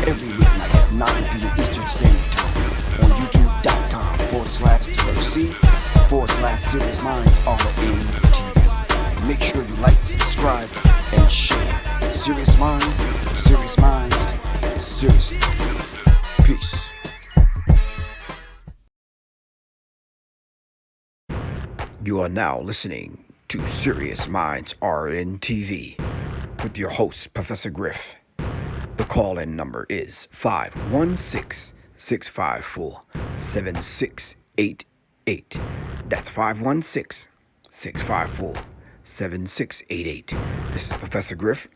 every weeknight at 9 p.m. Eastern Standard Time on youtube.com/TLC/Serious Minds RNTV. Make sure you like, subscribe, and share. Serious Minds, seriously. Peace. You are now listening to Serious Minds RNTV with your host, Professor Griff. The call-in number is 516-654-7688. That's 516-654-7688. This is Professor Griff,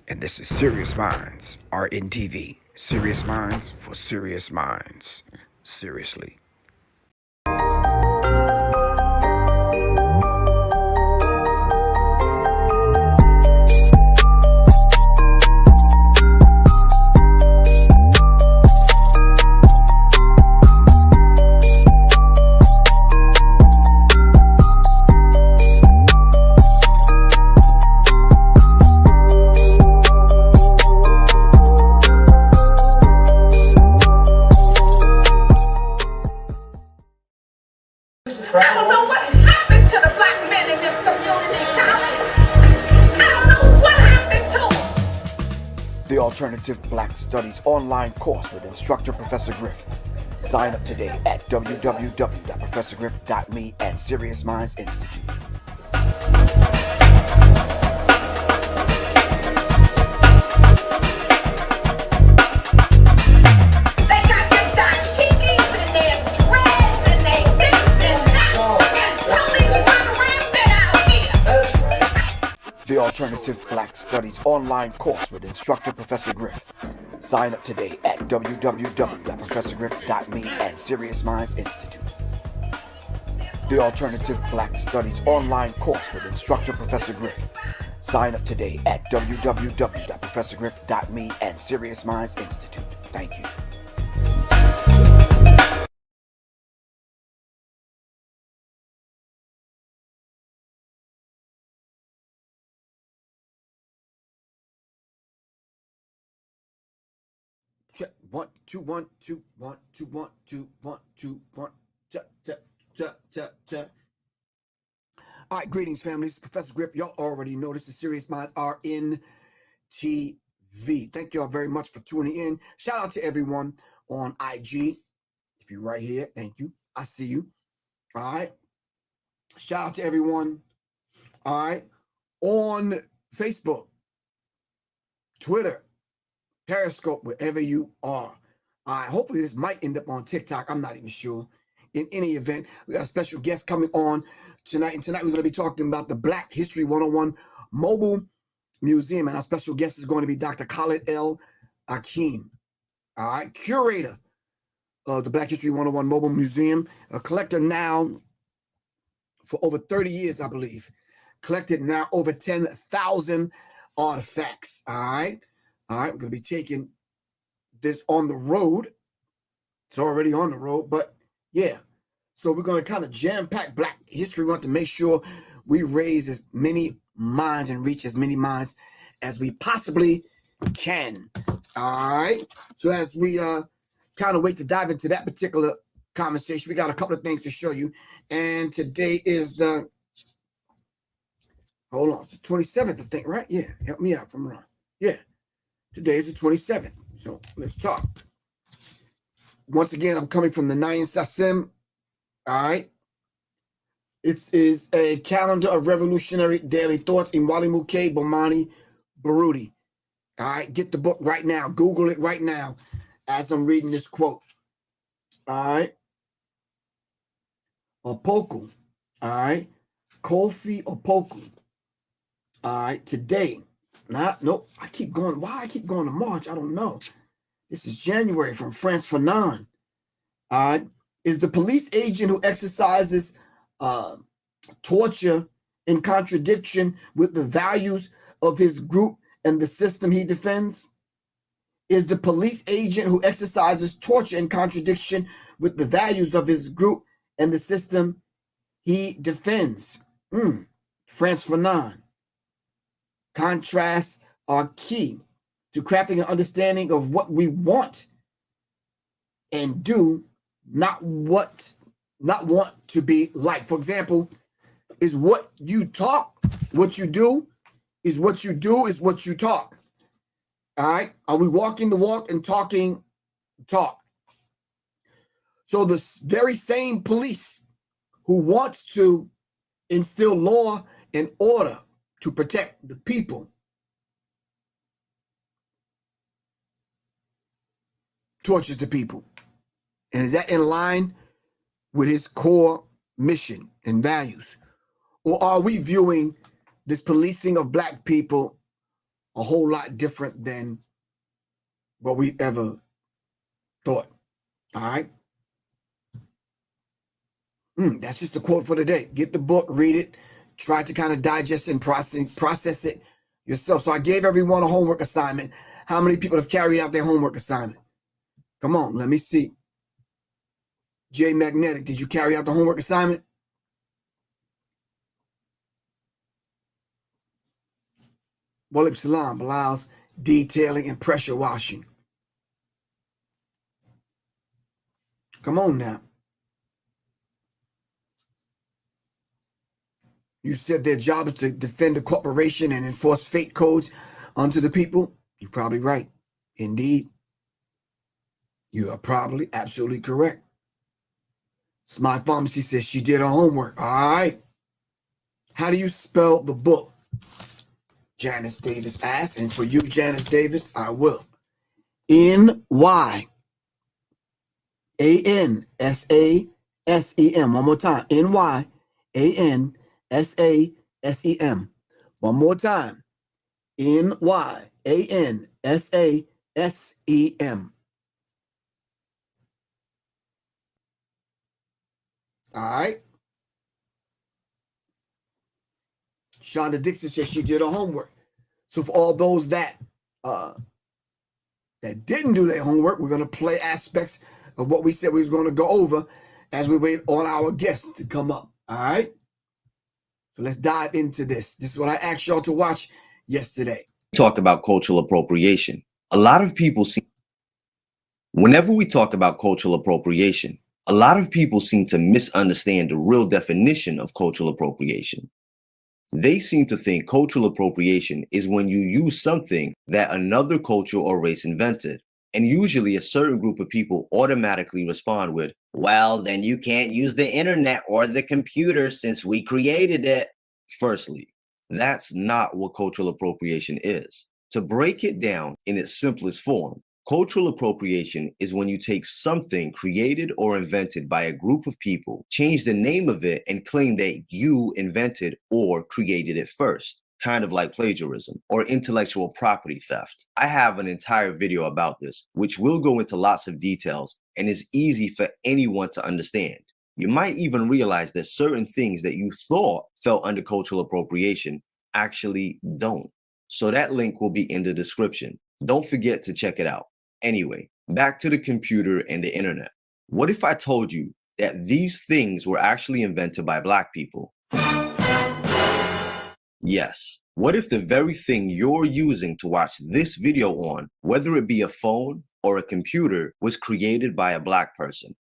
and this is Serious Minds RNTV. Serious Minds for Serious Minds. Seriously. The Alternative Black Studies online course with instructor Professor Griff. Sign up today at www.professorgriff.me and Serious Minds Institute. The Alternative Black Studies online course with instructor Professor Griff. Sign up today at www.professorgriff.me and Serious Minds Institute. The Alternative Black Studies online course with instructor Professor Griff. Sign up today at www.professorgriff.me and Serious Minds Institute. Thank you. Check 1 2 1 2 1 2 1 2 1 2 1. All right, greetings, families. Professor Griff, y'all already know this is Serious Minds RNTV. Thank y'all very much for tuning in. Shout out to everyone on IG. If you're right here, thank you. I see you. All right. Shout out to everyone. All right. On Facebook, Twitter, Periscope, wherever you are. All right, hopefully this might end up on TikTok. I'm not even sure. In any event, we got a special guest coming on tonight. And tonight we're going to be talking about the Black History 101 Mobile Museum. And our special guest is going to be Dr. Khalid El Hakim. All right, curator of the Black History 101 Mobile Museum, a collector now for over 30 years, I believe. Collected now over 10,000 artifacts. All right. All right, we're going to be taking this on the road. It's already on the road, but yeah. So we're going to kind of jam-pack Black history. We want to make sure we raise as many minds and reach as many minds as we possibly can. All right. So as we kind of wait to dive into that particular conversation, we got a couple of things to show you. And today is the, hold on, it's the 27th, I think, right? Yeah, help me out if I'm wrong. Yeah. Today is the 27th, so let's talk. Once again, I'm coming from the Nayan Sassim. All right. It is a calendar of revolutionary daily thoughts in Wali Muke Bomani Baruti. All right. Get the book right now. Google it right now as I'm reading this quote. All right. Opoku. All right. Kofi Opoku. All right. Today. Nope. I keep going. Why I keep going to March? I don't know. This is January from France Fanon. All right. Is the police agent who exercises torture in contradiction with the values of his group and the system he defends? Is the police agent who exercises torture in contradiction with the values of his group and the system he defends? France Fanon. Contrasts are key. to crafting an understanding of what we want and do, not want to be like. For example, is what you talk, what you do, is what you do, is what you talk. All right? Are we walking the walk and talking talk? So the very same police who wants to instill law and order to protect the people tortures the people. And is that in line with his core mission and values? Or are we viewing this policing of Black people a whole lot different than what we ever thought? All right? That's just a quote for today. Get the book, read it, try to kind of digest and process it yourself. So I gave everyone a homework assignment. How many people have carried out their homework assignment? Come on, let me see. Jay Magnetic, did you carry out the homework assignment? Walib Salam allows detailing and pressure washing. Come on now. You said their job is to defend the corporation and enforce fate codes onto the people. You're probably right. Indeed. You are probably absolutely correct. Smart Pharmacy says she did her homework. All right. How do you spell the book? Janice Davis asks. And for you, Janice Davis, I will. N-Y-A-N-S-A-S-E-M. One more time. N-Y-A-N-S-A-S-E-M. One more time. N-Y-A-N-S-A-S-E-M. All right. Shonda Dixon says she did her homework. So for all those that didn't do their homework, we're going to play aspects of what we said we was going to go over as we wait on our guests to come up. All right. So let's dive into this. This is what I asked y'all to watch yesterday. Talk about cultural appropriation. A lot of people see, whenever we talk about cultural appropriation, a lot of people seem to misunderstand the real definition of cultural appropriation. They seem to think cultural appropriation is when you use something that another culture or race invented. And usually a certain group of people automatically respond with, well, then you can't use the internet or the computer since we created it. Firstly, that's not what cultural appropriation is. To break it down in its simplest form, cultural appropriation is when you take something created or invented by a group of people, change the name of it, and claim that you invented or created it first, kind of like plagiarism or intellectual property theft. I have an entire video about this, which will go into lots of details and is easy for anyone to understand. You might even realize that certain things that you thought fell under cultural appropriation actually don't. So that link will be in the description. Don't forget to check it out. Anyway, back to the computer and the internet. What if I told you that these things were actually invented by Black people? Yes. What if the very thing you're using to watch this video on, whether it be a phone or a computer, was created by a Black person?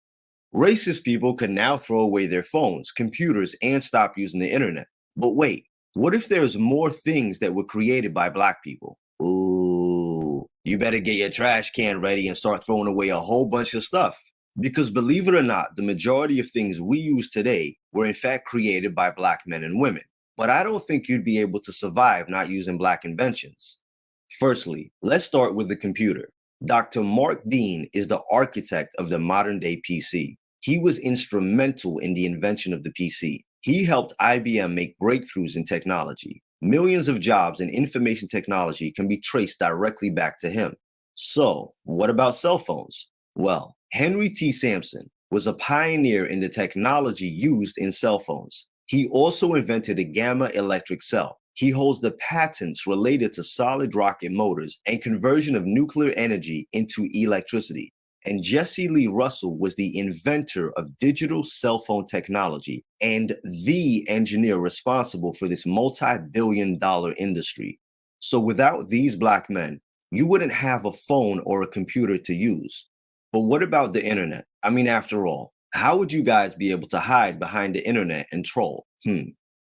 Racist people can now throw away their phones, computers, and stop using the internet. But wait, what if there's more things that were created by Black people? Ooh, you better get your trash can ready and start throwing away a whole bunch of stuff. Because believe it or not, the majority of things we use today were in fact created by Black men and women. But I don't think you'd be able to survive not using Black inventions. Firstly, let's start with the computer. Dr. Mark Dean is the architect of the modern day PC. He was instrumental in the invention of the PC. He helped IBM make breakthroughs in technology. Millions of jobs in information technology can be traced directly back to him. So, what about cell phones? Well, Henry T. Sampson was a pioneer in the technology used in cell phones. He also invented a gamma electric cell. He holds the patents related to solid rocket motors and conversion of nuclear energy into electricity. And Jesse Lee Russell was the inventor of digital cell phone technology and the engineer responsible for this multi-billion-dollar industry. So without these Black men, you wouldn't have a phone or a computer to use. But what about the internet? I mean, after all, how would you guys be able to hide behind the internet and troll?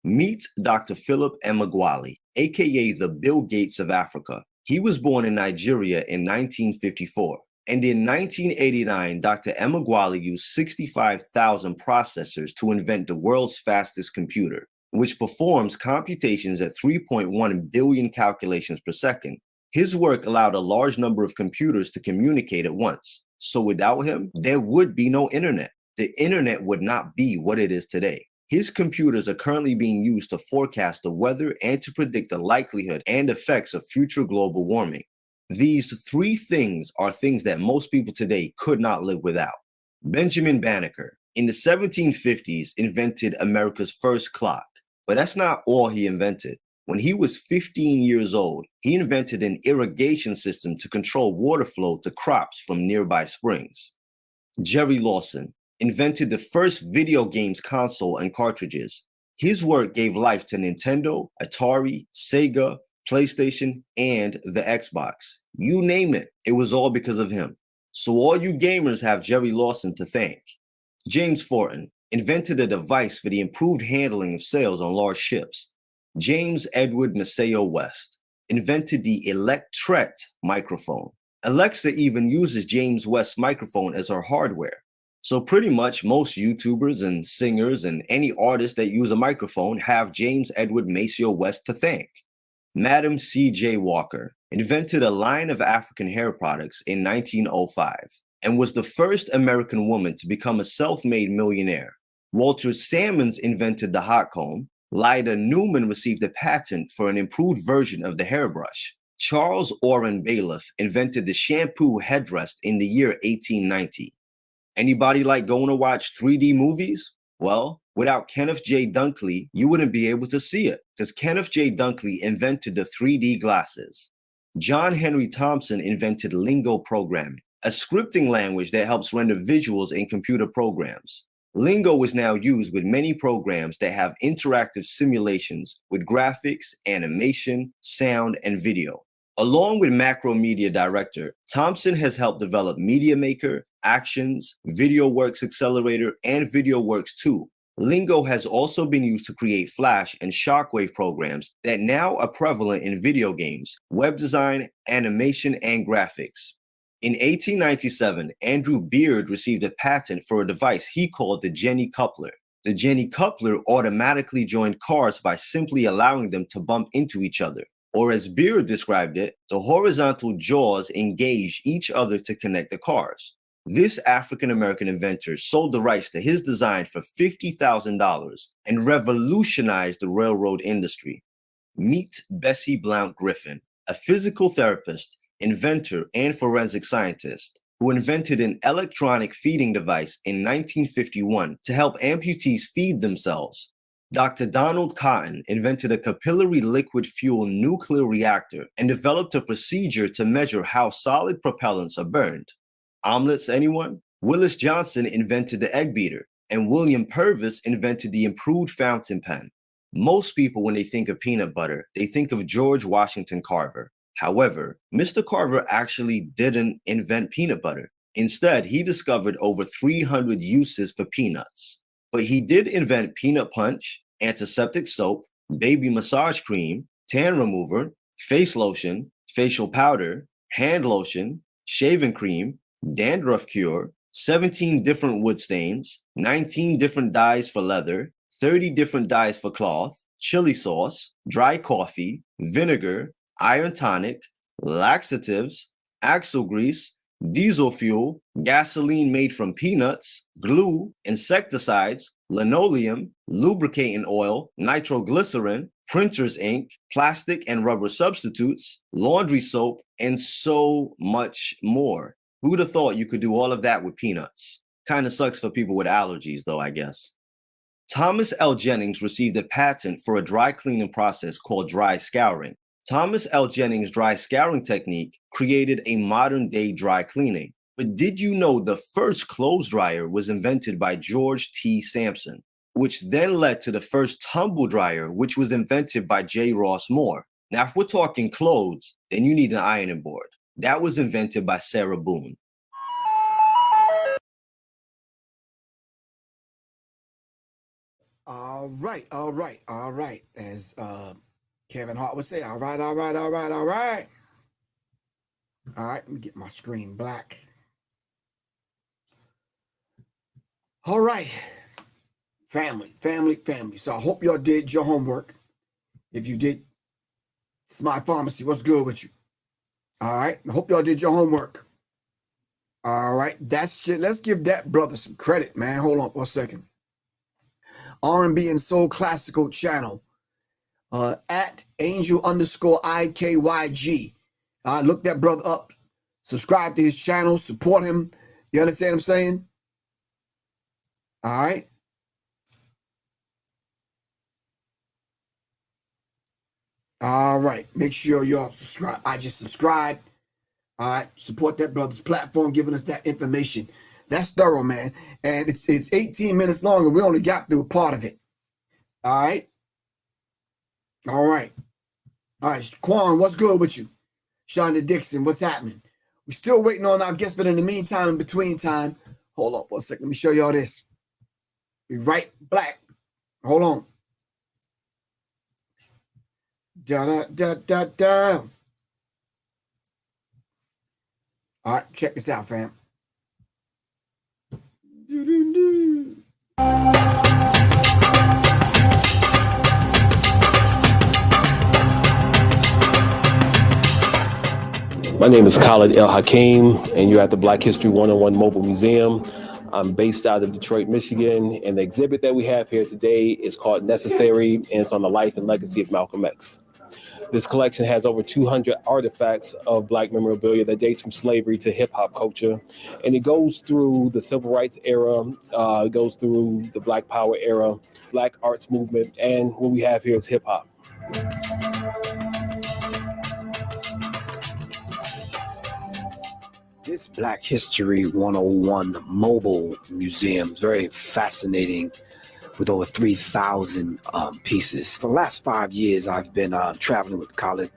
Meet Dr. Philip Emeagwali, aka the Bill Gates of Africa. He was born in Nigeria in 1954. And in 1989, Dr. Emeagwali used 65,000 processors to invent the world's fastest computer, which performs computations at 3.1 billion calculations per second. His work allowed a large number of computers to communicate at once. So without him, there would be no internet. The internet would not be what it is today. His computers are currently being used to forecast the weather and to predict the likelihood and effects of future global warming. These three things are things that most people today could not live without. Benjamin Banneker, in the 1750s, invented America's first clock. But that's not all he invented. When he was 15 years old, he invented an irrigation system to control water flow to crops from nearby springs. Jerry Lawson invented the first video games console and cartridges. His work gave life to Nintendo, Atari, Sega, PlayStation, and the Xbox. You name it, it was all because of him. So all you gamers have Jerry Lawson to thank. James Fortin invented a device for the improved handling of sails on large ships. James Edward Maceo West invented the Electret microphone. Alexa even uses James West's microphone as her hardware. So pretty much most YouTubers and singers and any artists that use a microphone have James Edward Maceo West to thank. Madam C.J. Walker invented a line of African hair products in 1905 and was the first American woman to become a self-made millionaire. Walter Salmons invented the hot comb. Lyda Newman received a patent for an improved version of the hairbrush. Charles Orren Bailiff invented the shampoo headdress in the year 1890. Anybody like going to watch 3D movies? Well, without Kenneth J. Dunkley, you wouldn't be able to see it because Kenneth J. Dunkley invented the 3D glasses. John Henry Thompson invented lingo programming, a scripting language that helps render visuals in computer programs. Lingo is now used with many programs that have interactive simulations with graphics, animation, sound, and video. Along with Macromedia Director, Thompson has helped develop Media Maker, Actions, VideoWorks Accelerator, and VideoWorks 2. Lingo has also been used to create Flash and Shockwave programs that now are prevalent in video games, web design, animation, and graphics. In 1897, Andrew Beard received a patent for a device he called the Jenny Coupler. The Jenny Coupler automatically joined cars by simply allowing them to bump into each other. Or as Beard described it, the horizontal jaws engage each other to connect the cars. This African-American inventor sold the rights to his design for $50,000 and revolutionized the railroad industry. Meet Bessie Blount Griffin, a physical therapist, inventor, and forensic scientist who invented an electronic feeding device in 1951 to help amputees feed themselves. Dr. Donald Cotton invented a capillary liquid fuel nuclear reactor and developed a procedure to measure how solid propellants are burned. Omelets, anyone? Willis Johnson invented the egg beater, and William Purvis invented the improved fountain pen. Most people, when they think of peanut butter, they think of George Washington Carver. However, Mr. Carver actually didn't invent peanut butter. Instead, he discovered over 300 uses for peanuts. But he did invent peanut punch, antiseptic soap, baby massage cream, tan remover, face lotion, facial powder, hand lotion, shaving cream, dandruff cure, 17 different wood stains, 19 different dyes for leather, 30 different dyes for cloth, chili sauce, dry coffee, vinegar, iron tonic, laxatives, axle grease, diesel fuel, gasoline made from peanuts, glue, insecticides, linoleum, lubricating oil, nitroglycerin, printer's ink, plastic and rubber substitutes, laundry soap, and so much more. Who'd have thought you could do all of that with peanuts? Kind of sucks for people with allergies, though, I guess. Thomas L. Jennings received a patent for a dry cleaning process called dry scouring. Thomas L. Jennings' dry scouring technique created a modern-day dry cleaning. But did you know the first clothes dryer was invented by George T. Sampson, which then led to the first tumble dryer, which was invented by J. Ross Moore? Now, if we're talking clothes, then you need an ironing board. That was invented by Sarah Boone. All right, all right, all right. As Kevin Hart would say, all right, all right, all right, all right. All right, let me get my screen black. All right, family, family, family. So I hope y'all did your homework. If you did, Smart Pharmacy, what's good with you? All right, I hope y'all did your homework. All right, that's shit. Let's give that brother some credit, man. Hold on for a second. R&B and Soul Classical channel. At Angel_IKYG. Look that brother up. Subscribe to his channel. Support him. You understand what I'm saying? All right. All right. Make sure y'all subscribe. I just subscribed. All right. Support that brother's platform, giving us that information. That's thorough, man. And it's 18 minutes long, and we only got through a part of it. All right. All right. All right. Quan, what's good with you? Shonda Dixon, what's happening? We're still waiting on our guest, but in the meantime, in between time, hold on for a second. Let me show y'all this. Be right back. Hold on. Da da da da da. All right, check this out, fam. Do-do-do. My name is Khalid El Hakim, and you're at the Black History 101 Mobile Museum. I'm based out of Detroit, Michigan, and the exhibit that we have here today is called Necessary, and it's on the life and legacy of Malcolm X. This collection has over 200 artifacts of Black memorabilia that dates from slavery to hip hop culture, and it goes through the Civil Rights era, it goes through the Black Power era, Black arts movement, and what we have here is hip hop. This Black History 101 mobile museum is very fascinating with over 3,000 pieces. For the last 5 years, I've been traveling with Khalid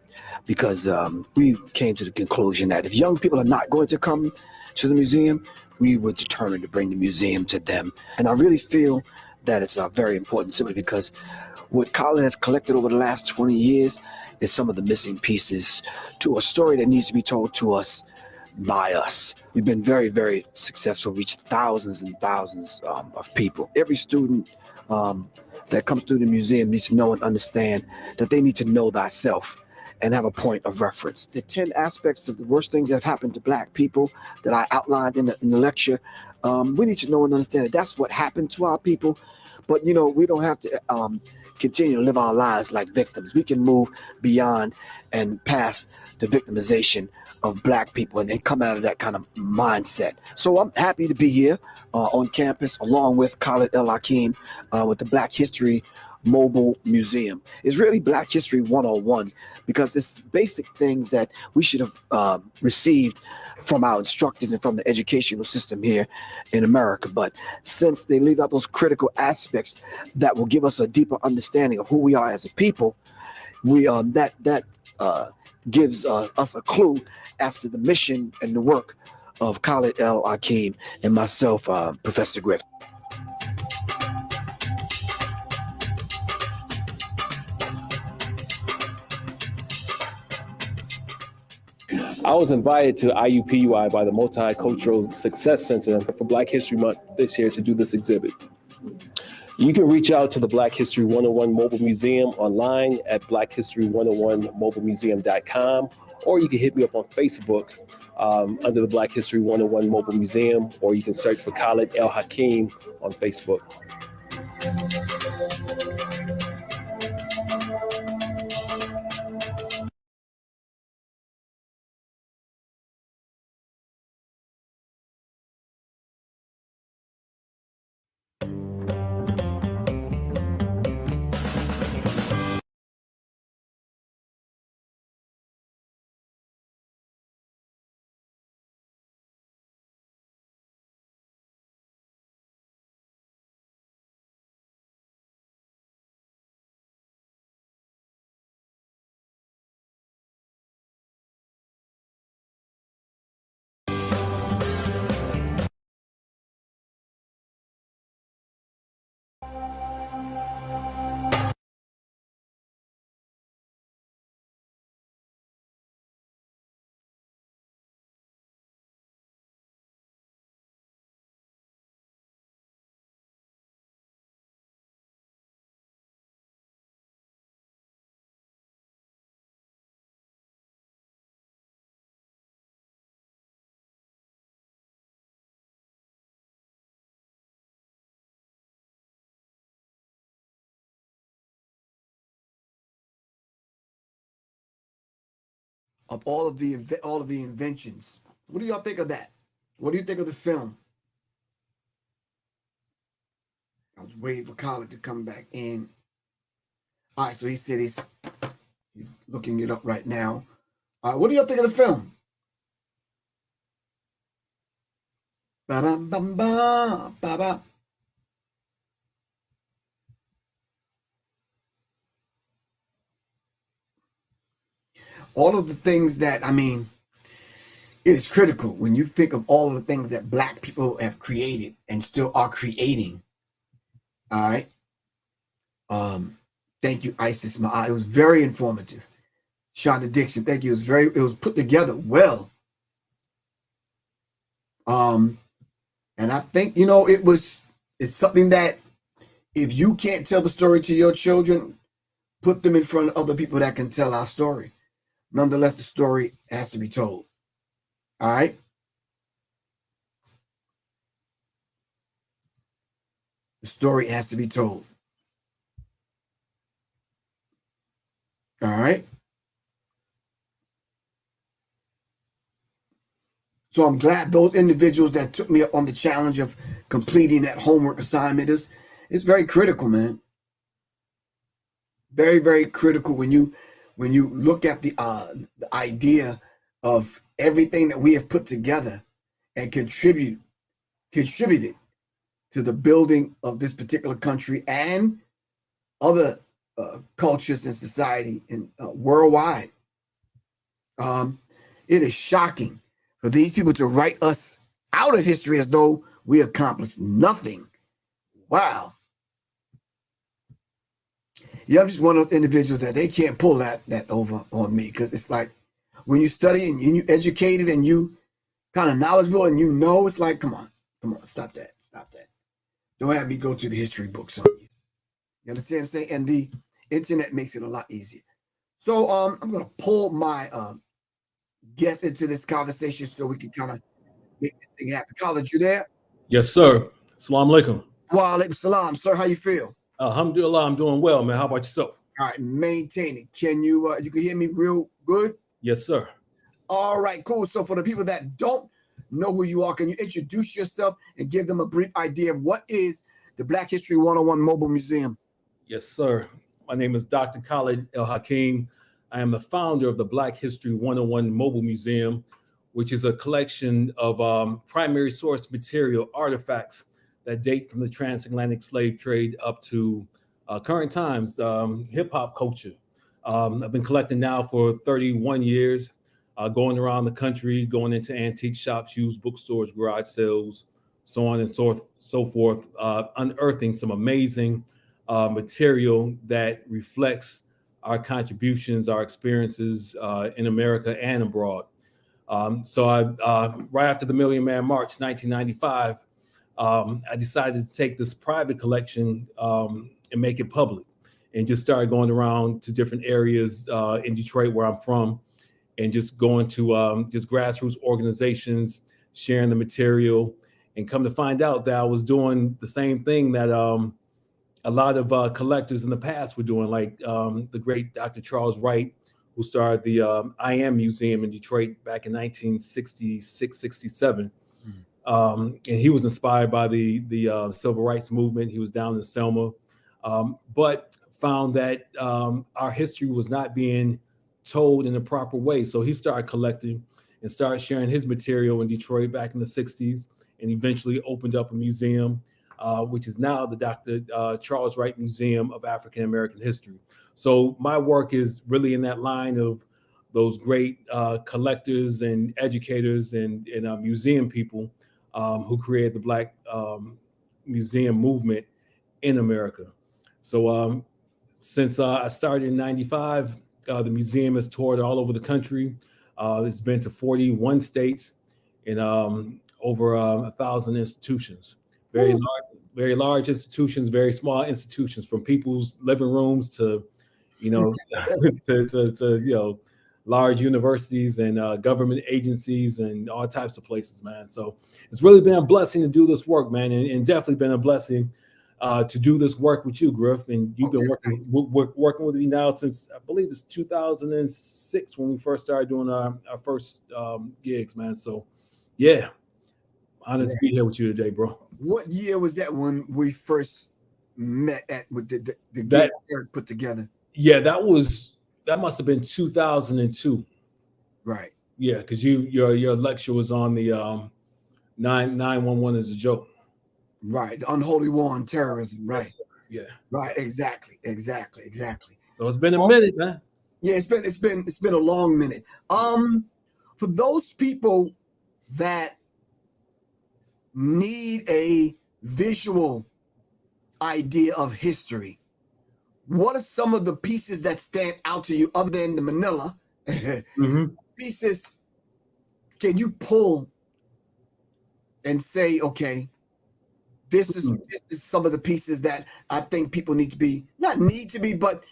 because we came to the conclusion that if young people are not going to come to the museum, we were determined to bring the museum to them. And I really feel that it's very important simply because what Khalid has collected over the last 20 years is some of the missing pieces to a story that needs to be told to us by us. We've been very, very successful, reached thousands and thousands of people. Every student that comes through the museum needs to know and understand that they need to know thyself and have a point of reference. The 10 aspects of the worst things that have happened to Black people that I outlined in the lecture, we need to know and understand that that's what happened to our people. But, you know, we don't have to continue to live our lives like victims. We can move beyond and past the victimization of Black people and come out of that kind of mindset. So I'm happy to be here on campus along with Khalid El Hakim with the Black History Mobile Museum. It's really Black History 101 because it's basic things that we should have received from our instructors and from the educational system here in America. But since they leave out those critical aspects that will give us a deeper understanding of who we are as a people, we that gives us a clue as to the mission and the work of Khalid El Hakim and myself, Professor Griff. I was invited to IUPUI by the Multicultural Success Center for Black History Month this year to do this exhibit. You can reach out to the Black History 101 Mobile Museum online at blackhistory101mobilemuseum.com, or you can hit me up on Facebook under the Black History 101 Mobile Museum, or you can search for Khalid El Hakim on Facebook. of all of the inventions. What do y'all think of that? What do you think of the film? I was waiting for Khalid to come back in. All right, so he said he's looking it up right now. All right, what do y'all think of the film? Ba-ba-ba-ba, ba-ba. All of the things that, I mean, it is critical when you think of all of the things that Black people have created and still are creating. All right. Thank you, Isis Ma'a. It was very informative. Shonda Dixon, thank you. It was put together well. And I think, you know, it's something that if you can't tell the story to your children, put them in front of other people that can tell our story. Nonetheless, the story has to be told. All right. The story has to be told. All right. So I'm glad those individuals that took me up on the challenge of completing that homework assignment it's very critical, man. Very, very critical when you look at the idea of everything that we have put together and contributed to the building of this particular country and other cultures and society and worldwide. It is shocking for these people to write us out of history as though we accomplished nothing. Wow. Yeah, I'm just one of those individuals that they can't pull that over on me, because it's like when you study and you educated and you kind of knowledgeable and you know, it's like, come on, stop that. Don't have me go to the history books on you. You understand what I'm saying? And the internet makes it a lot easier. So I'm gonna pull my guest into this conversation so we can kind of make this thing happen. Khalid, you there? Yes, sir. Assalamu alaikum. Wa alaikum salam, sir. How you feel? Alhamdulillah, I'm doing well, man. How about yourself? All right, maintain it. Can you you can hear me real good? Yes, sir. All right, cool. So for the people that don't know who you are, can you introduce yourself and give them a brief idea of what is the Black History 101 Mobile Museum? Yes, sir. My name is Dr. Khalid El Hakim. I am the founder of the Black History 101 Mobile Museum, which is a collection of primary source material artifacts that date from the transatlantic slave trade up to current times, hip hop culture. I've been collecting now for 31 years, going around the country, going into antique shops, used bookstores, garage sales, so on and so forth, unearthing some amazing material that reflects our contributions, our experiences in America and abroad. So right after the Million Man March, 1995, I decided to take this private collection and make it public, and just started going around to different areas in Detroit, where I'm from, and just going to just grassroots organizations, sharing the material, and come to find out that I was doing the same thing that a lot of collectors in the past were doing, like the great Dr. Charles Wright, who started the I Am Museum in Detroit back in 1966, 67. And he was inspired by the civil rights movement. He was down in Selma, but found that our history was not being told in a proper way. So he started collecting and started sharing his material in Detroit back in the 60s, and eventually opened up a museum, which is now the Dr. Charles Wright Museum of African American History. So my work is really in that line of those great collectors and educators and museum people who created the Black museum movement in America. So since I started in 95, the museum has toured all over the country. It's been to 41 states and over 1,000 institutions. Very large institutions, very small institutions, from people's living rooms to, to large universities and government agencies and all types of places, man. So it's really been a blessing to do this work, man, and definitely been a blessing to do this work with you, Griff. And you've been Okay, working with me now since I believe it's 2006 when we first started doing our first gigs, man. So, yeah, honored to be here with you today, bro. what year was that when we first met at with the gig That Eric put together? yeah, that must have been 2002. Right. Yeah, because your lecture was on the 911 is a joke. Right. The unholy war on terrorism. Right. Yes, sir. Yeah. Right. Exactly. So it's been a minute, man. Yeah, it's been a long minute. For those people that need a visual idea of history, what are some of the pieces that stand out to you other than the Manila Mm-hmm. pieces? Can you pull and say, okay, this is some of the pieces that I think people need to be, not need to be, but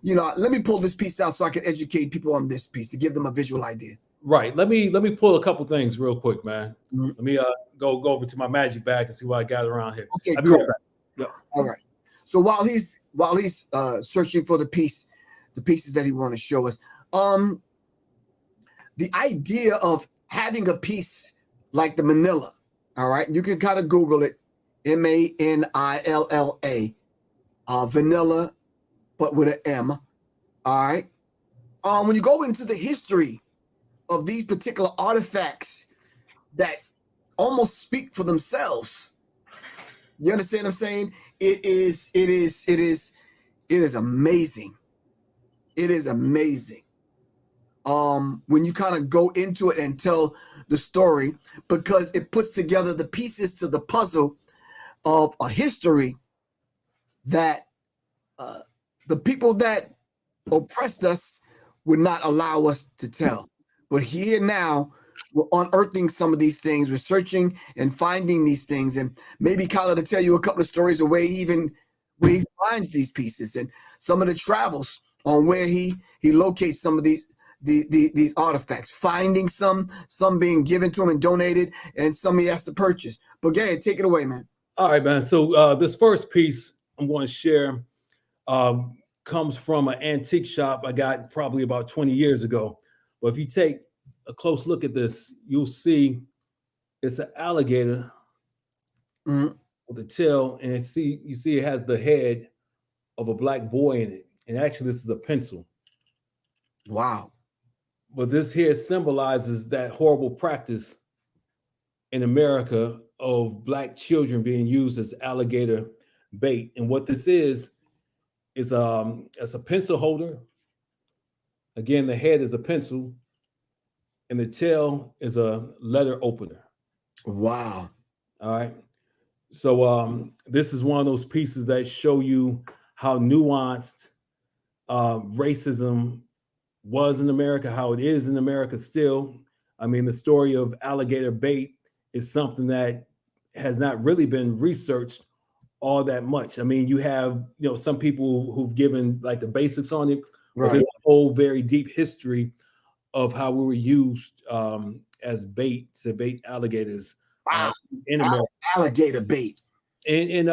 let me pull this piece out so I can educate people on this piece to give them a visual idea. Right. Let me pull a couple things real quick, man. Mhm. Let me go over to my magic bag and see what I got around here. Okay, I'll be cool. right back. Yep. All right. So while he's searching for the pieces that he want to show us, the idea of having a piece like the Manila, all right, you can kind of Google it, Manilla, vanilla, but with an M. All right. When you go into the history of these particular artifacts that almost speak for themselves, you understand what I'm saying? It is amazing. It is amazing. When you kind of go into it and tell the story, because it puts together the pieces to the puzzle of a history that the people that oppressed us would not allow us to tell. But here now, we're unearthing some of these things. We're searching and finding these things. And maybe Khalid will tell you a couple of stories of where he finds these pieces and some of the travels on where he locates some of these artifacts, finding some being given to him and donated, and some he has to purchase. But go ahead, take it away, man. All right, man. So this first piece I'm going to share comes from an antique shop I got probably about 20 years ago. But if you take a close look at this, you'll see it's an alligator with a tail, and you see it has the head of a black boy in it. And actually, this is a pencil. Wow. But this here symbolizes that horrible practice in America of black children being used as alligator bait. And what this is a pencil holder. Again, the head is a pencil, and the tail is a letter opener. Wow. All right. So this is one of those pieces that show you how nuanced racism was in America, how it is in America still. I mean, the story of alligator bait is something that has not really been researched all that much. I mean, you have, some people who've given like the basics on it, but there's a whole very deep history of how we were used as bait to bait alligators in America. Alligator bait. In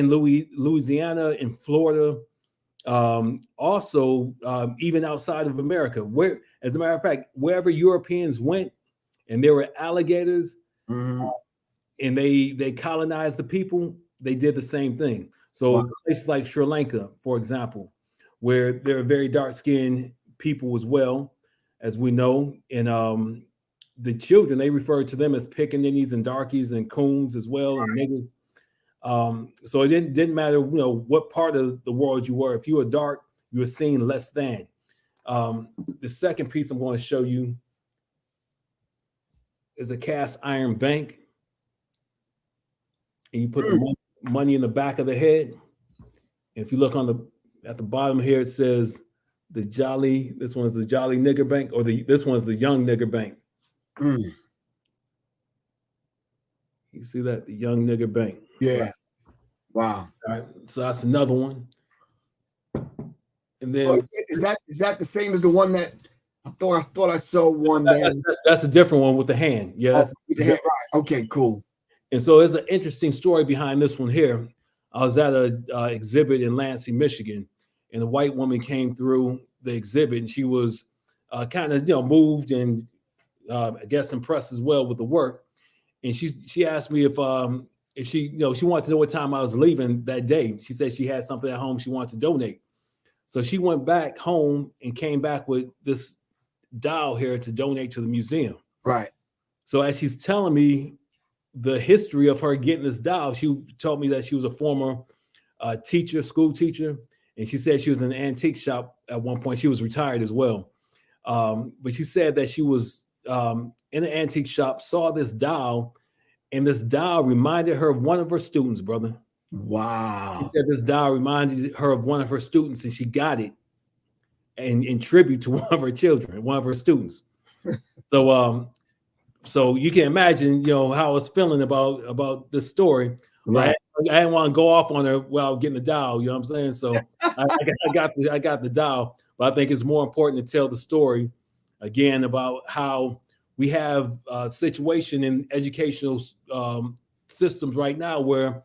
Louisiana, in Florida, also even outside of America, where, as a matter of fact, wherever Europeans went and there were alligators and they colonized the people, they did the same thing. So places like Sri Lanka, for example, where there are very dark-skinned people as well, as we know, and the children, they refer to them as pickaninnies and darkies and coons as well, and niggas. So it didn't matter, what part of the world you were. If you were dark, you were seen less than. The second piece I'm going to show you is a cast iron bank, and you put the money in the back of the head. And if you look at the bottom here, it says this one's the Jolly Nigger Bank, or this one's the Young Nigger Bank. You see that? The Young Nigger Bank. Yeah. Right. Wow. All right. So that's another one. And then is that the same as the one that I thought I saw one that's a different one with the hand. Yeah. Right. Okay, cool. And so there's an interesting story behind this one here. I was at a exhibit in Lansing, Michigan, and a white woman came through the exhibit, and she was kind of moved and I guess impressed as well with the work. And she asked me if she she wanted to know what time I was leaving that day. She said she had something at home she wanted to donate. So she went back home and came back with this doll here to donate to the museum. Right. So as she's telling me the history of her getting this doll, she told me that she was a former teacher, school teacher, and she said she was in an antique shop at one point. She was retired as well. But she said that she was in an antique shop, saw this doll, and this doll reminded her of one of her students, brother. Wow. She said this doll reminded her of one of her students, and she got it in tribute to one of her children, one of her students. So you can imagine, how I was feeling about this story. Right. I didn't want to go off on her while getting the doll. You know what I'm saying? So I got the doll, but I think it's more important to tell the story again about how we have a situation in educational systems right now where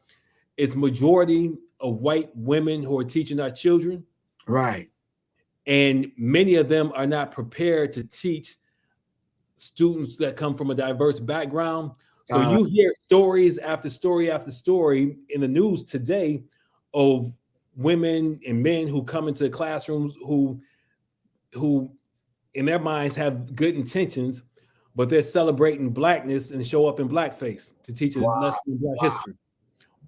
it's majority of white women who are teaching our children. Right. And many of them are not prepared to teach students that come from a diverse background. So you hear stories after story after story in the news today of women and men who come into the classrooms who in their minds have good intentions, but they're celebrating blackness and show up in blackface to teach a lesson in black history.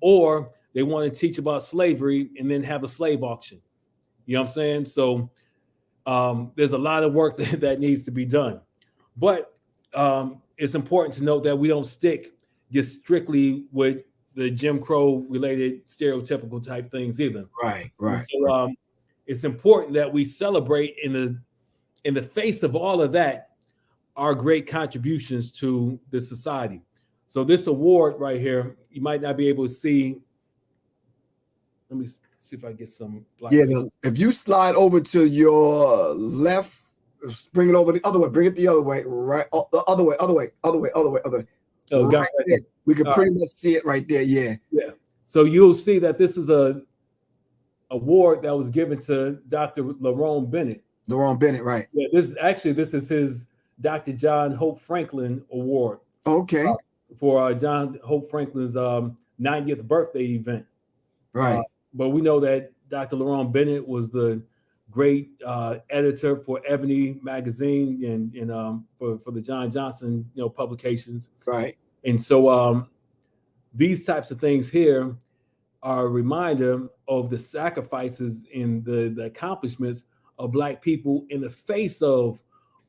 Or they want to teach about slavery and then have a slave auction. You know what I'm saying? So there's a lot of work that needs to be done. But it's important to note that we don't stick just strictly with the Jim Crow related stereotypical type things either. Right. So it's important that we celebrate in the face of all of that, our great contributions to the society. So this award right here, you might not be able to see. Let me see if I get some. If you slide over to your left, bring it over the other way. Bring it the other way. Right. Oh, the other way. Oh, right there. We can pretty much see it right there. Yeah. Yeah. So you'll see that this is a award that was given to Dr. Lerone Bennett. Lerone Bennett, right? Yeah. This is his Dr. John Hope Franklin Award. Okay. For John Hope Franklin's 90th birthday event. Right. But we know that Dr. Lerone Bennett was the great editor for Ebony magazine and for the John Johnson publications. Right. And so these types of things here are a reminder of the sacrifices and the accomplishments of Black people in the face of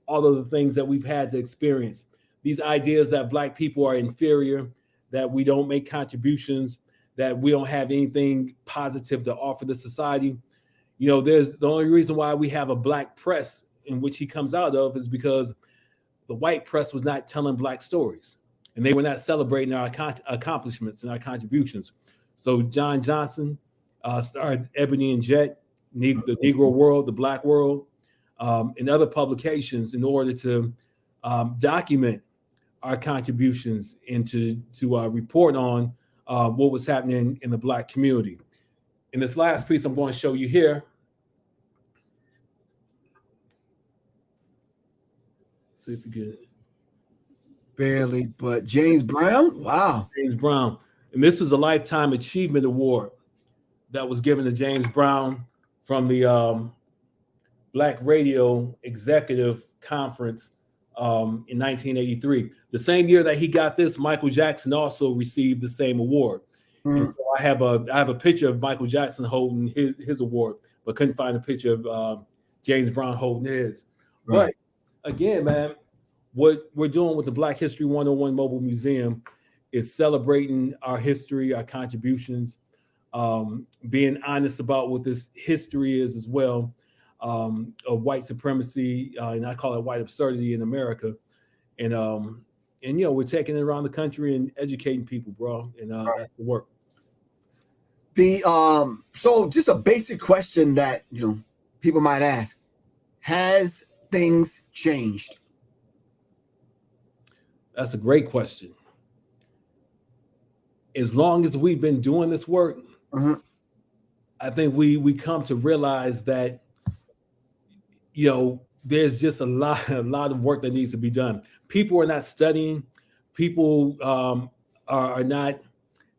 all of the things that we've had to experience. These ideas that Black people are inferior, that we don't make contributions, that we don't have anything positive to offer the society. There's the only reason why we have a Black press in which he comes out of is because the white press was not telling Black stories and they were not celebrating our accomplishments and our contributions. So John Johnson started Ebony and Jet, the Negro World, the Black World, and other publications in order to document our contributions and to report on what was happening in the Black community. In this last piece I'm going to show you here. See if you get it. Barely, but James Brown? Wow. James Brown. And this is a Lifetime Achievement Award that was given to James Brown from the Black Radio Executive Conference in 1983. The same year that he got this, Michael Jackson also received the same award. And so I have a picture of Michael Jackson holding his award, but couldn't find a picture of James Brown holding his. Right. But again, man, what we're doing with the Black History 101 Mobile Museum is celebrating our history, our contributions, being honest about what this history is as well, of white supremacy, and I call it white absurdity in America. And we're taking it around the country and educating people, bro. And that's the work. So just a basic question that people might ask: has things changed? That's a great question. As long as we've been doing this work, Uh-huh. I think we come to realize that, you know, there's just a lot of work that needs to be done. People are not studying. People are not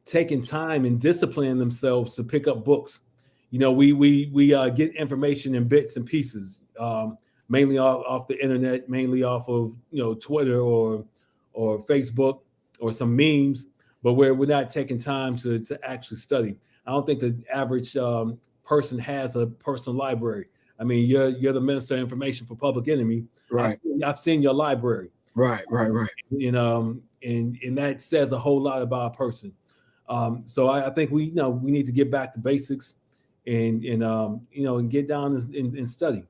taking time and disciplining themselves to pick up books. You know, we get information in bits and pieces, mainly off the internet, mainly off of, you know, Twitter or Facebook or some memes, but we're not taking time to actually study. I don't think the average person has a personal library. I mean, you're the Minister of Information for Public Enemy. Right. I've seen your library. Right. And that says a whole lot about a person. So I think we need to get back to basics and get down and study.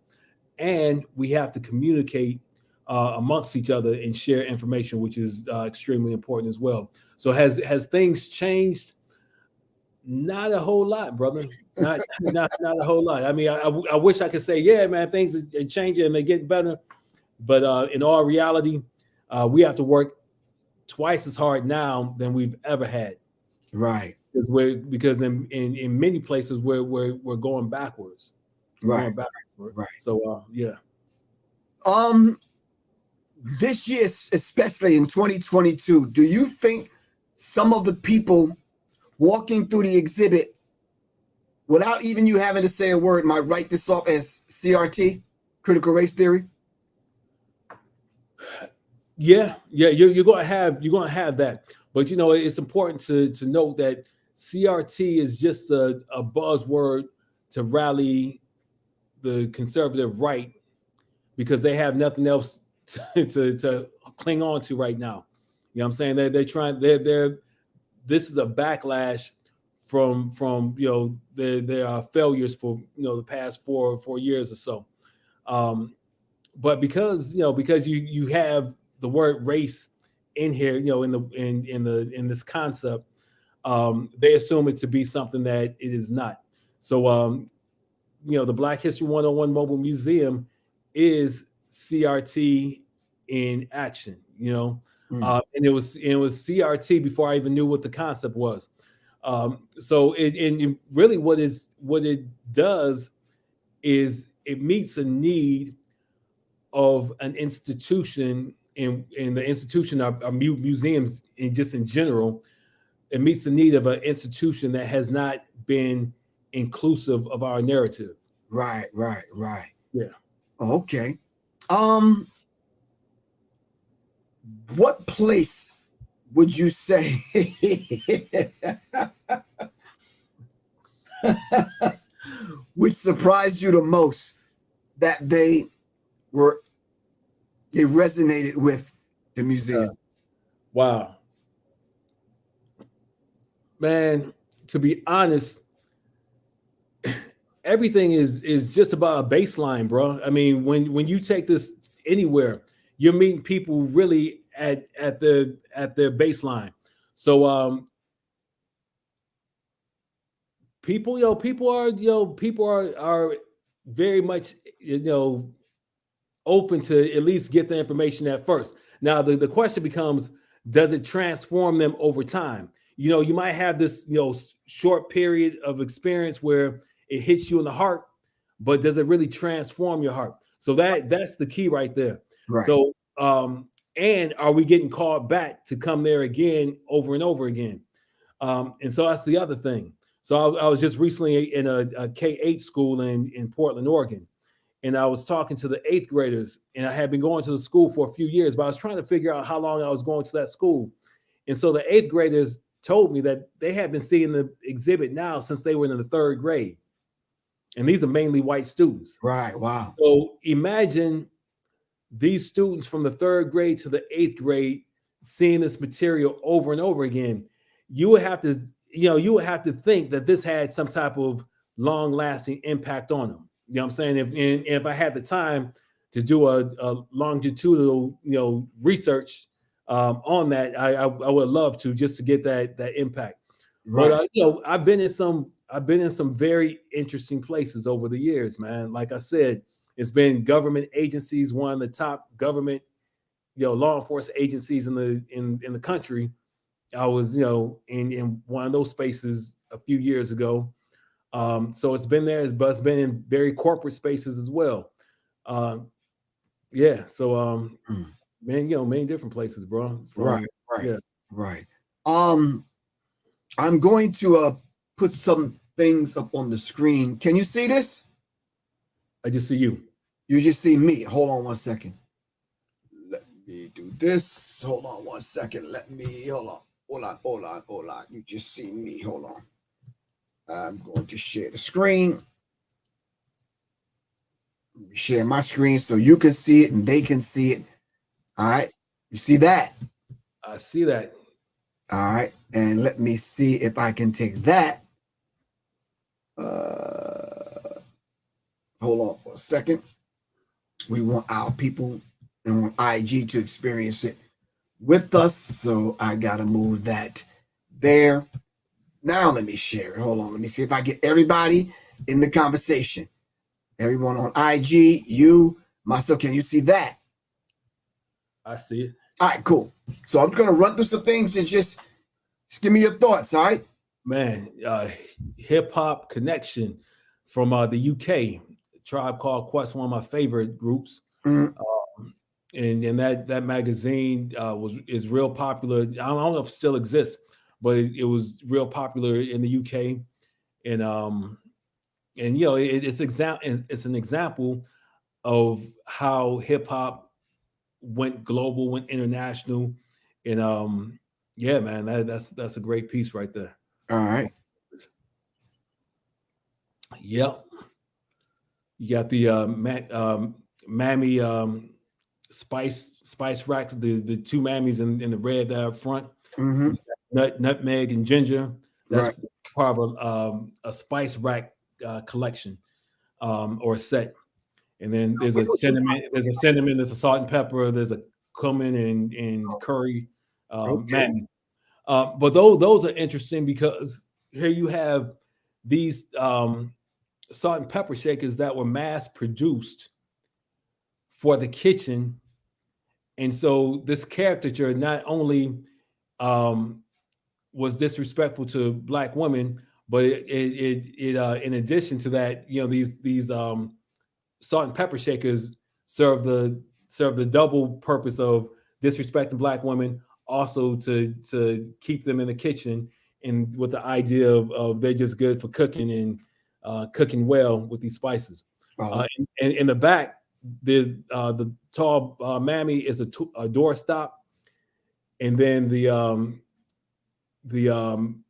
And we have to communicate amongst each other and share information, which is extremely important as well. So has things changed? Not a whole lot, brother. Not a whole lot. I mean, I wish I could say, yeah, man, things are changing and they're getting better. But in all reality, we have to work twice as hard now than we've ever had. Right. Because in many places we're going backwards. Right. Right. So yeah. This year, especially in 2022, do you think some of the people walking through the exhibit, without even you having to say a word, might write this off as CRT, critical race theory? Yeah, you're gonna have that, but you know, it's important to note that CRT is just a buzzword to rally the conservative right because they have nothing else to cling on to right now. You know what I'm saying? They're trying. This is a backlash from you know their failures for, you know, the past 4 years or so. But because you have the word race in here, you know, in this concept, they assume it to be something that it is not. So you know, the Black History 101 Mobile Museum is CRT in action, you know. And it was CRT before I even knew what the concept was. So it really what it does is it meets a need of an institution in the institution are museums in general. It meets the need of an institution that has not been inclusive of our narrative. Right. Yeah. Okay. What place would you say which surprised you the most that they resonated with the museum? Wow. Man, to be honest, everything is just about a baseline, bro. I mean, when you take this anywhere, you're meeting people really at their baseline. So people are very much, you know, open to at least get the information at first. Now the question becomes, does it transform them over time? You know, you might have this, you know, short period of experience where it hits you in the heart, but does it really transform your heart? So that's the key right there. Right. So and are we getting called back to come there again over and over again? And so that's the other thing. So I was just recently in a K-8 school in Portland, Oregon. And I was talking to the 8th graders, and I had been going to the school for a few years, but I was trying to figure out how long I was going to that school. And so the 8th graders told me that they had been seeing the exhibit now since they were in the 3rd grade. And these are mainly white students. Right. Wow. So imagine these students from the 3rd grade to the 8th grade seeing this material over and over again. You would have to think that this had some type of long-lasting impact on them. You know what I'm saying? If I had the time to do a longitudinal, you know, research on that, I would love to, just to get that impact. Right. But you know, I've been in some very interesting places over the years, man. Like I said, it's been government agencies, one of the top government, you know, law enforcement agencies in the country. I was, you know, in one of those spaces a few years ago. So it's been there, but it's been in very corporate spaces as well. Yeah. So Mm. man, many different places, bro. Right, From right, yeah, right. I'm going to put some things up on the screen. Can you see this? I just see you. You just see me. Hold on one second. Let me do this. Hold on one second. Hold on. Hold on. You just see me. Hold on. I'm going to share the screen. Share my screen so you can see it and they can see it. All right. You see that? I see that. All right. And let me see if I can take that. Hold on for a second. We want our people on IG to experience it with us. So I got to move that there. Now let me share it. Hold on. Let me see if I get everybody in the conversation. Everyone on IG, you, myself. Can you see that? I see it. All right, cool. So I'm just going to run through some things and just give me your thoughts. All right. Man, hip hop connection from the UK, Tribe Called Quest, one of my favorite groups. Mhm. And that magazine is real popular. I don't know if it still exists, but it was real popular in the UK. And it's an example of how hip hop went global, went international, and yeah, man, that's a great piece right there. All right. Yep. You got the Mammy spice racks, the two Mammies in the red there up front, Mm-hmm. nutmeg and ginger. Right. That's part of a spice rack collection or set. And then there's a cinnamon, there's a salt and pepper, there's a cumin and curry Okay. Mammy. But those are interesting because here you have these salt and pepper shakers that were mass produced for the kitchen. And so this caricature not only um, was disrespectful to Black women, but in addition to that, these salt and pepper shakers serve the double purpose of disrespecting Black women, also to keep them in the kitchen, and with the idea of they're just good for cooking and cooking well with these spices. Oh, And in the back, the tall mammy is a door stop, and then the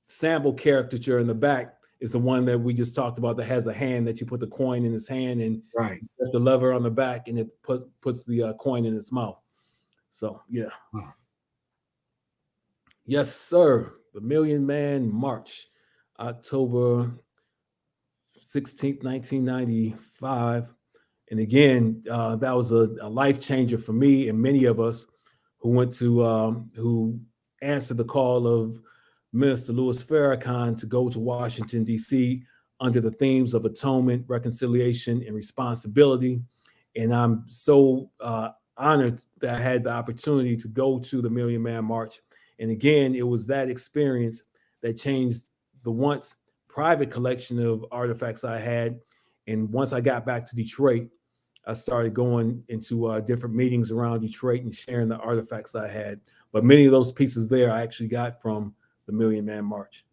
sample caricature in the back is the one that we just talked about that has a hand that you put the coin in his hand and right. the lever on the back, and it puts the coin in its mouth. So yeah. Wow. Yes, sir. The Million Man March, October 16th, 1995. And again, that was a life changer for me and many of us who answered the call of Minister Louis Farrakhan to go to Washington, D.C. under the themes of atonement, reconciliation, and responsibility. And I'm so honored that I had the opportunity to go to the Million Man March. And again, it was that experience that changed the once private collection of artifacts I had. And once I got back to Detroit, I started going into different meetings around Detroit and sharing the artifacts I had. But many of those pieces there I actually got from the Million Man March.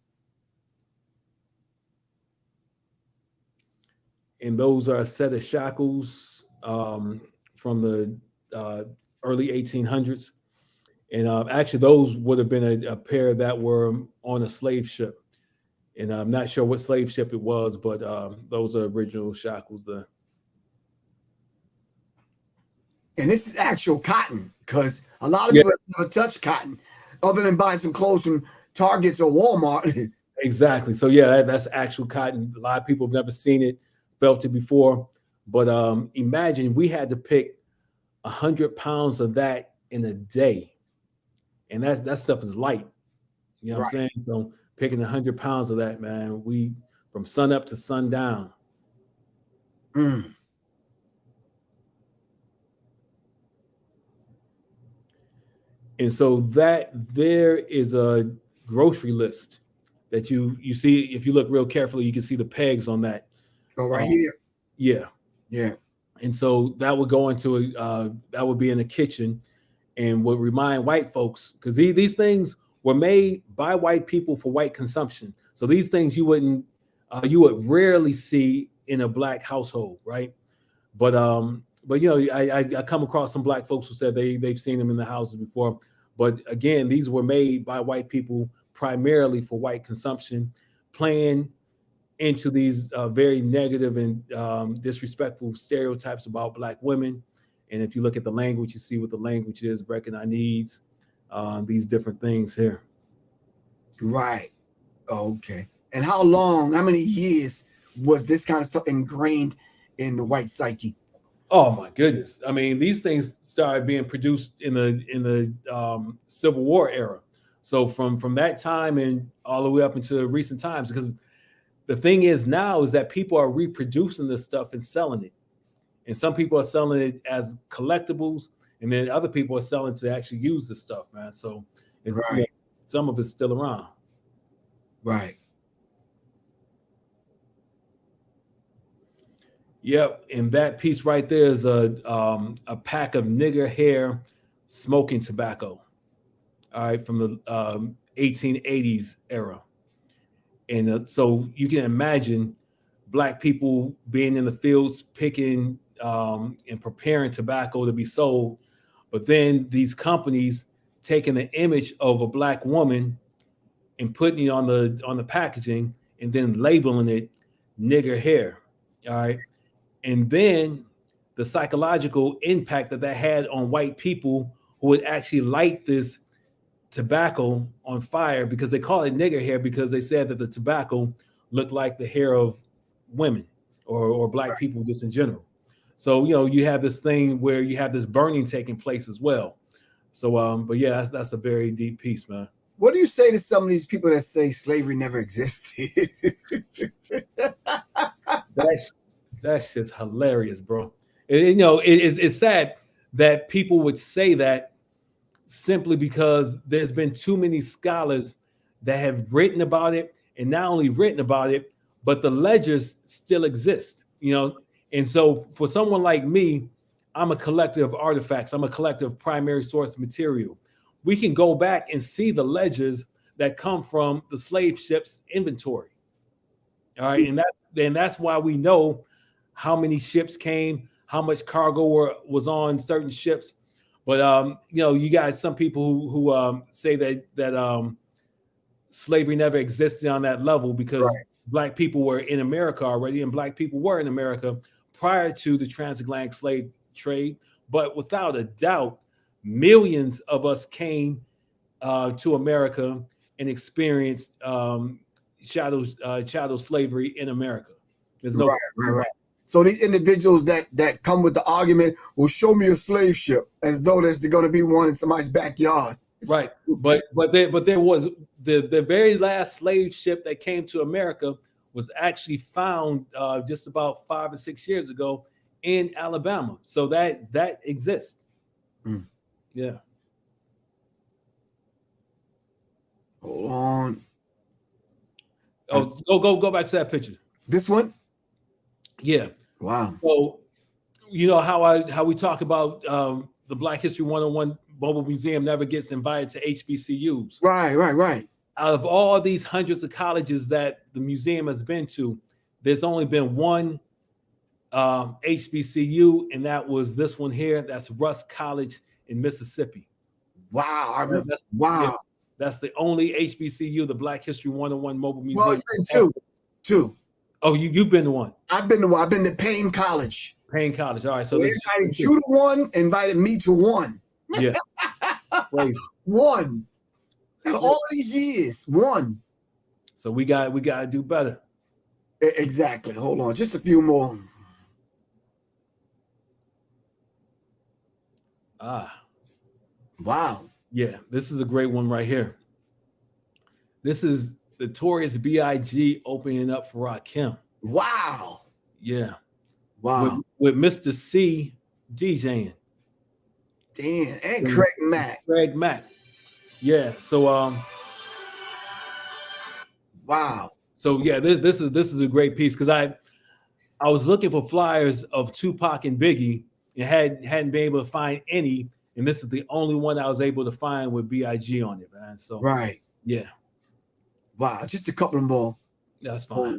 And those are a set of shackles from the early 1800s. And actually, those would have been a pair that were on a slave ship. And I'm not sure what slave ship it was, but those are original shackles there. And this is actual cotton because a lot of Yeah, people never touch cotton other than buying some clothes from Targets or Walmart. exactly. So yeah, that's actual cotton. A lot of people have never seen it, felt it before. But imagine we had to pick 100 pounds of that in a day, and that stuff is light. You know what I'm Right. saying? So picking 100 pounds of that, man, we from sun up to sundown. Mm. And so that there is a grocery list that you see. If you look real carefully, you can see the pegs on that. Oh, right here. Yeah. Yeah. And so that would go into that would be in the kitchen, and would remind white folks, because these things were made by white people for white consumption. So these things you would rarely see in a black household, right? But you know, I come across some black folks who said they've seen them in the houses before. But again, these were made by white people primarily for white consumption, playing into these very negative and disrespectful stereotypes about black women. And if you look at the language, you see what the language is: recognize needs, these different things here. Right. Okay. And how many years was this kind of stuff ingrained in the white psyche? Oh my goodness! I mean, these things started being produced in the Civil War era. So from that time and all the way up into recent times, because the thing is now is that people are reproducing this stuff and selling it, and some people are selling it as collectibles, and then other people are selling to actually use this stuff, man. So it's Right. you know, some of it's still around. Right. Yep, and that piece right there is a pack of nigger hair smoking tobacco. All right, from the 1880s era, and so you can imagine black people being in the fields picking and preparing tobacco to be sold, but then these companies taking the image of a black woman and putting it on the packaging and then labeling it nigger hair. All right. And then the psychological impact that had on white people who would actually light this tobacco on fire, because they call it nigger hair because they said that the tobacco looked like the hair of women or black people just in general. So, you know, you have this thing where you have this burning taking place as well. So, but yeah, that's a very deep piece, man. What do you say to some of these people that say slavery never existed? That's just hilarious, bro. You know, it's sad that people would say that simply because there's been too many scholars that have written about it, and not only written about it, but the ledgers still exist, you know. And so for someone like me, I'm a collector of artifacts. I'm a collector of primary source material. We can go back and see the ledgers that come from the slave ships inventory. All right. And that's why we know how many ships came, how much cargo was on certain ships. But you know, you got some people who say that slavery never existed on that level because black people were in America already, and black people were in America prior to the transatlantic slave trade. But without a doubt, millions of us came to America and experienced chattel slavery in America. There's no right. So these individuals that come with the argument, well, show me a slave ship, as though there's going to be one in somebody's backyard. Right. But there was the very last slave ship that came to America was actually found just about 5 or 6 years ago in Alabama. So that exists. Mm. Yeah. Hold on. Oh, go back to that picture. This one? Yeah. Wow. So you know how we talk about the Black History 101 Mobile Museum never gets invited to HBCUs. Right. Out of all these hundreds of colleges that the museum has been to, there's only been one HBCU, and that was this one here. That's Rusk College in Mississippi. Wow. I remember. Wow. Yeah, that's the only HBCU, the Black History 101 Mobile Museum. Well, it's been two. Oh, you've been to one. I've been to one. I've been to Payne College. Payne College. All right. So they invited you to one, invited me to one. Yeah. One. And all of these years, one. So we got to do better. Exactly. Hold on, just a few more. Wow. Yeah, this is a great one right here. This is the Notorious B.I.G. opening up for Rakim. Wow. Yeah. Wow. With Mr. C DJing. Damn. And Craig Mack. Craig Mack. Yeah. So Wow. So yeah, this is a great piece because I was looking for flyers of Tupac and Biggie and hadn't been able to find any, and this is the only one I was able to find with Big on it, man. So Right. yeah, Wow. Just a couple more. that's fine. Oh,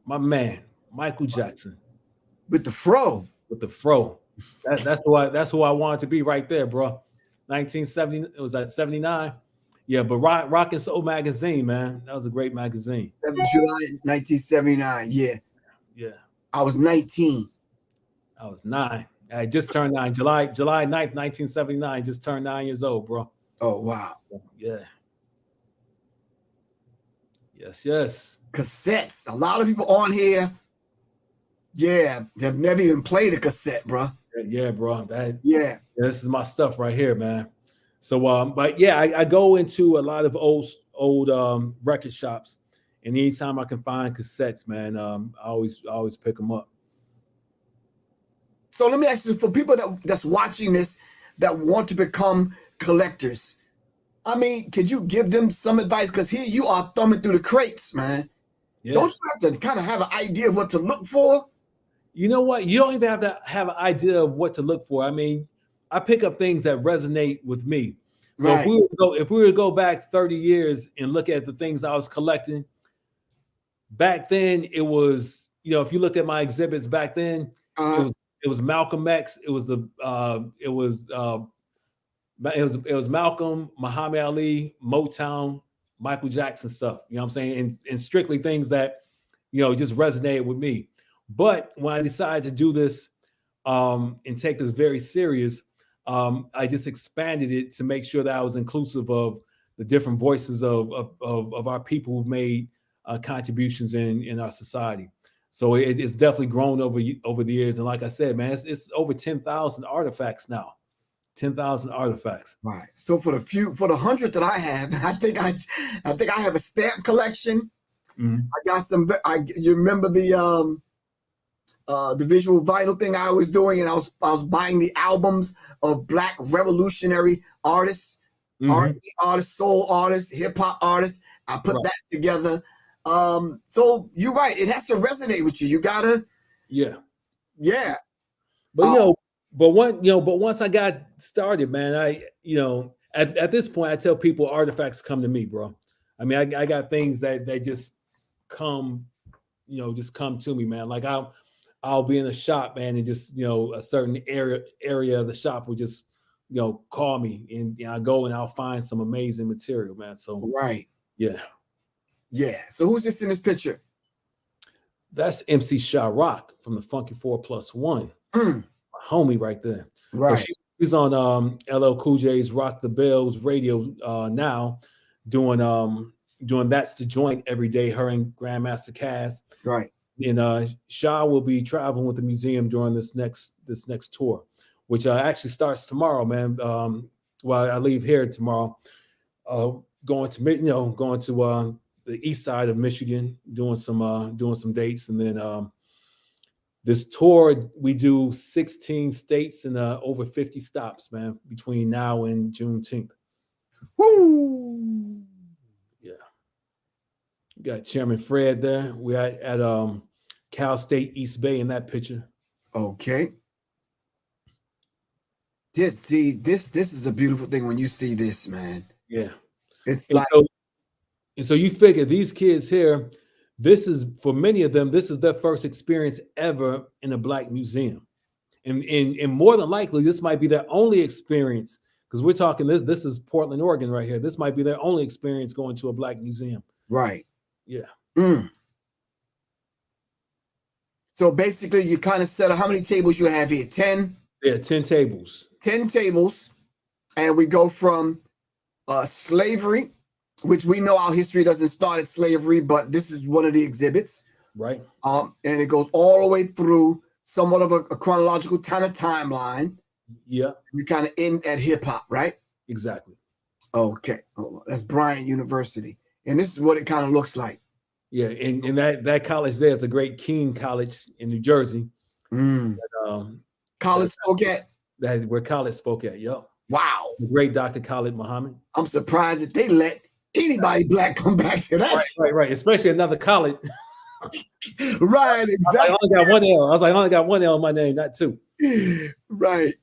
My man, Michael Jackson with the fro. with the fro. That's who I wanted to be right there, bro. 1970, it was at 79. Yeah, but Rock and Soul magazine, man. That was a great magazine. July 1979. Yeah. Yeah. I was 19. I was 9. I just turned 9. July 9th, 1979. Just turned 9 years old, bro. Oh, wow. Yeah. Yes. Cassettes. A lot of people on here, yeah, they've never even played a cassette, bro. Yeah, bro. This is my stuff right here, man. So, but yeah, I go into a lot of old record shops, and anytime I can find cassettes, man, I always pick them up. So let me ask you, for people that's watching this that want to become collectors, I mean, could you give them some advice? Because here you are thumbing through the crates, man. Yeah. Don't you have to kind of have an idea of what to look for? You know what? You don't even have to have an idea of what to look for. I mean, I pick up things that resonate with me. So right. if we were to go back 30 years and look at the things I was collecting, back then it was, if you looked at my exhibits back then, it was Malcolm X, it was Malcolm, Muhammad Ali, Motown, Michael Jackson stuff. You know what I'm saying? And strictly things that, just resonated with me. But when I decided to do this and take this very serious, I just expanded it to make sure that I was inclusive of the different voices of our people who've made contributions in our society. So it's definitely grown over the years. And like I said, man, it's over 10,000 artifacts now. 10,000 artifacts. Right. So for the 100 that I have, I think I have a stamp collection. Mm-hmm. I got some. You remember the visual vinyl thing I was doing, and I was buying the albums of Black revolutionary artists, mm-hmm. R&B artists, soul artists, hip hop artists. I put that together. So you're right. It has to resonate with you. You gotta. Yeah. But but once I got started, man, at this point, I tell people artifacts come to me, bro. I mean, I got things that they just come to me, man. Like I'll be in a shop, man, and just a certain area of the shop will just call me, and I go and I'll find some amazing material, man. So yeah. So who's this in this picture? That's MC Sha Rock from the Funky 4+1. My homie right there. Right. So she's on LL Cool J's Rock the Bells radio now, doing That's the Joint every day, her and Grandmaster Cass. Right. And Sha will be traveling with the museum during this next tour, which actually starts tomorrow, man. Well, I leave here tomorrow, going to the east side of Michigan, doing some dates, and then this tour we do 16 states and over 50 stops, man, between now and Juneteenth. Woo! Yeah. You got Chairman Fred there. We're at Cal State East Bay in that picture. Okay. This is a beautiful thing when you see this, man. Yeah. It's and so you figure these kids here, this is, for many of them, this is their first experience ever in a Black museum. And more than likely, this might be their only experience, because we're talking this is Portland, Oregon right here. This might be their only experience going to a Black museum. Right. Yeah. So basically, you kind of set up how many tables you have here? 10? Yeah, 10 tables. 10 tables. And we go from slavery, which we know our history doesn't start at slavery, but this is one of the exhibits. Right. And it goes all the way through somewhat of a chronological kind of timeline. Yeah. We kind of end at hip hop, right? Exactly. Okay. Oh, that's Bryant University. And this is what it kind of looks like. Yeah. And that college there is a great Keene College in New Jersey. College spoke at? That where college spoke at, yo. Wow. The great Dr. Khalid Muhammad. I'm surprised that they let anybody black come back to that. Right. Especially another Khalid. Right, exactly. I only got one L. I was like, I only got one L in my name, not two. Right.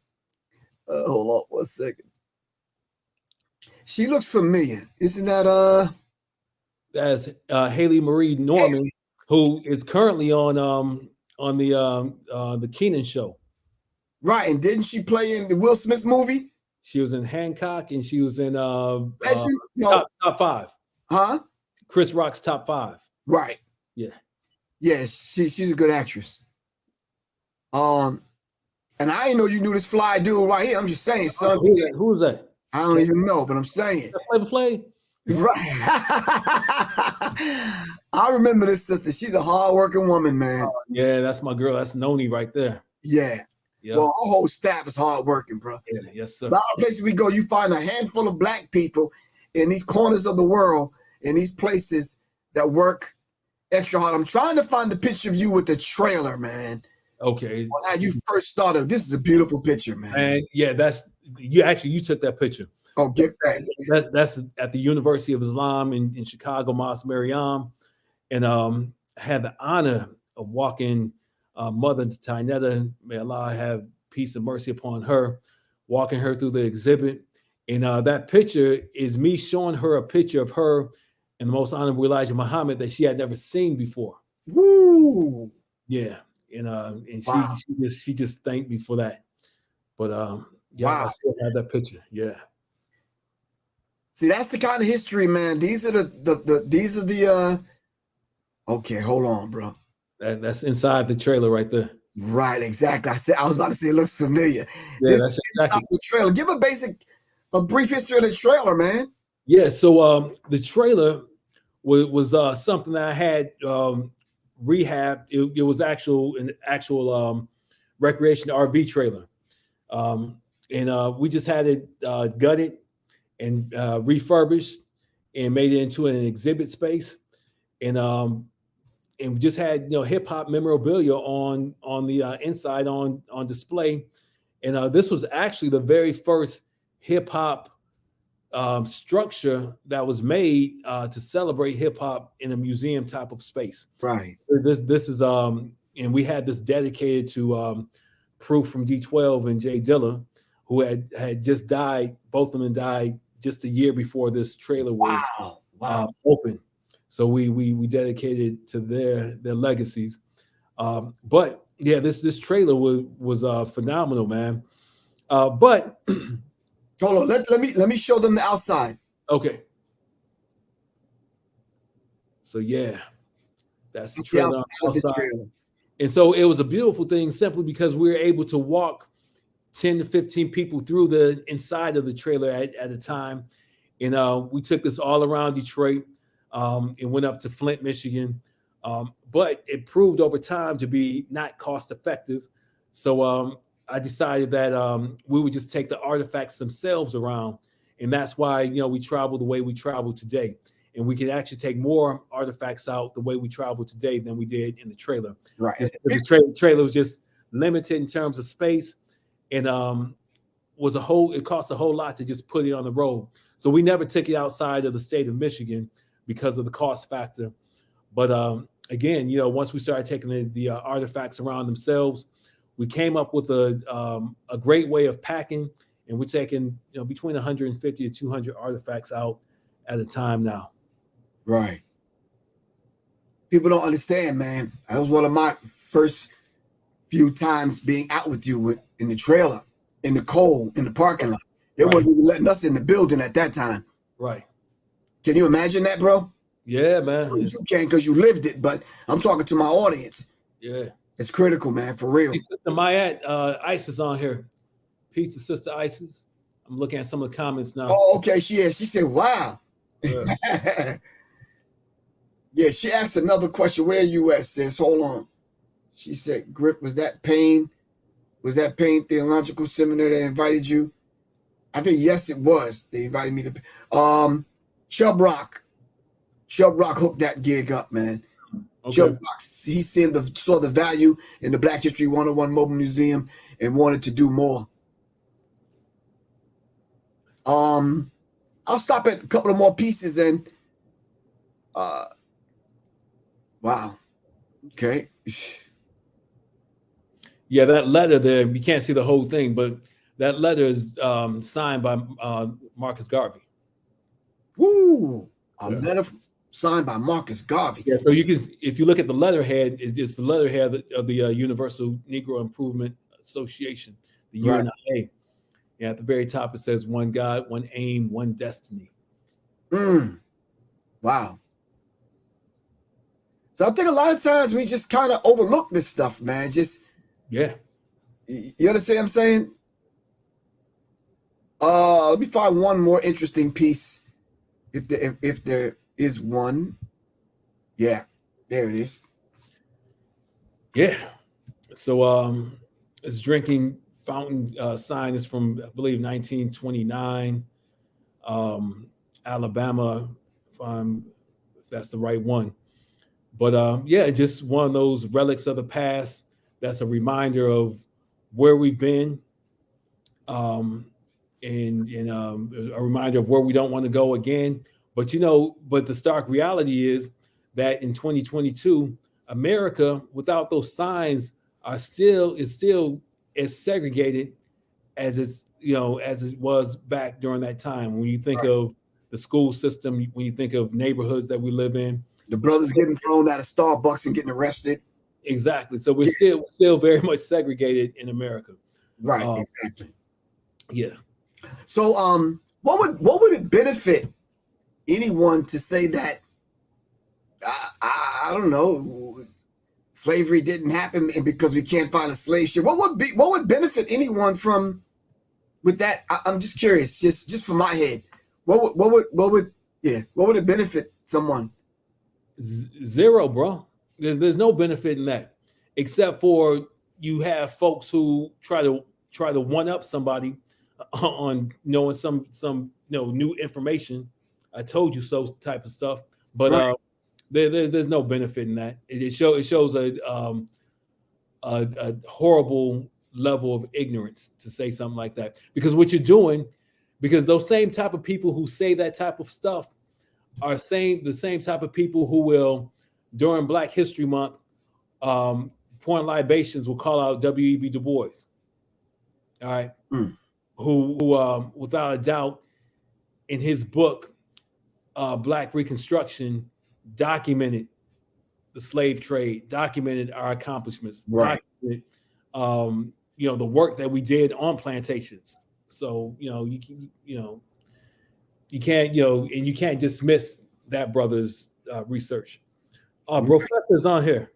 Hold on 1 second. She looks familiar. Isn't that That's Haley Marie Norman, who is currently on the Keenan show. Right? And didn't she play in the Will Smith movie? She was in Hancock, and she was in Legend? No. top 5. Huh? Chris Rock's top 5. Right. Yeah. Yeah, she's a good actress. And I didn't know you knew this fly dude right here. I'm just saying, son. Who's that? I don't even know, but I'm saying. Flavor Flav? Right. I remember this sister. She's a hardworking woman, man. Yeah, that's my girl. That's Noni right there. Yeah. Yep. Well, our whole staff is hardworking, bro. Yeah, yes, sir. A lot of places we go, you find a handful of black people in these corners of the world, in these places that work extra hard. I'm trying to find the picture of you with the trailer, man. Okay. Well, how you first started. This is a beautiful picture, man. And yeah, that's you took that picture. Oh, get that. That's at the University of Islam in Chicago, Mosque Mariam, and had the honor of walking Mother Tainetta, may Allah have peace and mercy upon her, walking her through the exhibit. And that picture is me showing her a picture of her and the Most Honorable Elijah Muhammad that she had never seen before. Woo! Yeah, and wow. she just thanked me for that. But yeah, wow. I still have that picture. Yeah. See, that's the kind of history, man. These are the okay, hold on, bro. That's inside the trailer right there. Right, exactly. I was about to say it looks familiar. Yeah, this that's is exactly the trailer. Give a brief history of the trailer, man. Yeah, so the trailer was something that I had rehab. It was an actual recreation RV trailer, and we just had it gutted and refurbished and made it into an exhibit space, and we just had hip hop memorabilia on the inside on display, and this was actually the very first hip hop structure that was made to celebrate hip hop in a museum type of space. Right. This is and we had this dedicated to Proof from D12 and Jay Dilla, who had just died. Both of them died just a year before this trailer was open. So we dedicated to their legacies. But yeah, this trailer was phenomenal, man. But hold on, let me show them the outside. Okay. So yeah, that's the trailer outside. And so it was a beautiful thing simply because we were able to walk 10 to 15 people through the inside of the trailer at a time. And we took this all around Detroit and went up to Flint, Michigan. But it proved over time to be not cost effective. So I decided that we would just take the artifacts themselves around. And that's why, we travel the way we travel today. And we can actually take more artifacts out the way we travel today than we did in the trailer. Right. The trailer was just limited in terms of space, and it cost a whole lot to just put it on the road. So we never took it outside of the state of Michigan because of the cost factor. But again, once we started taking the artifacts around themselves, we came up with a great way of packing, and we're taking between 150 to 200 artifacts out at a time now. Right. People don't understand, man. That was one of my first few times being out with you in the trailer, in the cold, in the parking lot. They weren't even letting us in the building at that time. Right. Can you imagine that, bro? Yeah, man. You can because you lived it, but I'm talking to my audience. Yeah. It's critical, man, for real. Hey, Sister Mayat, Isis on here. Pizza Sister Isis. I'm looking at some of the comments now. Oh, okay. She said, wow. Yeah. Yeah, she asked another question. Where are you at, sis? Hold on. She said, Griff, was that Payne Theological Seminar that invited you? I think, yes, it was. They invited me to Chubb Rock hooked that gig up, man. Okay. Chubb Rock, he saw the value in the Black History 101 Mobile Museum and wanted to do more. I'll stop at a couple of more pieces and wow. Okay. Yeah, that letter there, you can't see the whole thing, but that letter is signed by Marcus Garvey. Woo! A Yeah. letter signed by Marcus Garvey. Yeah, so you can, if you look at the letterhead, it's the letterhead of the Universal Negro Improvement Association, the Right. UNIA. Yeah, at the very top it says one God, one aim, one destiny. Wow. So I think a lot of times we just kind of overlook this stuff, man. Just Yeah. you understand what I'm saying? Let me find one more interesting piece, if there is one. Yeah, there it is. Yeah. So this drinking fountain sign is from, I believe, 1929. Alabama, if that's the right one. But yeah, just one of those relics of the past. That's a reminder of where we've been, and a reminder of where we don't want to go again. But but the stark reality is that in 2022, America, without those signs, is still as segregated as as it was back during that time. When you think Right. of the school system, when you think of neighborhoods that we live in, The brothers getting thrown out of Starbucks and getting arrested. exactly. So we're Yeah. still very much segregated in America. Right, exactly. Yeah. So what would it benefit anyone to say that I don't know, slavery didn't happen because we can't find a slave ship? What would benefit anyone from with that? I'm just curious, just for my head. What would it benefit someone? Zero, bro. There's no benefit in that, except for you have folks who try to one up somebody on knowing some new information. I told you so type of stuff. But Right. there's no benefit in that. It shows a horrible level of ignorance to say something like that. Because what you're doing, because those same type of people who say that type of stuff are the same type of people who will, during Black History Month, pouring libations, will call out W.E.B. Du Bois. All right. Who without a doubt, in his book, Black Reconstruction, documented the slave trade, documented our accomplishments, Right. documented the work that we did on plantations. So you can't dismiss that brother's research. Professor's on here.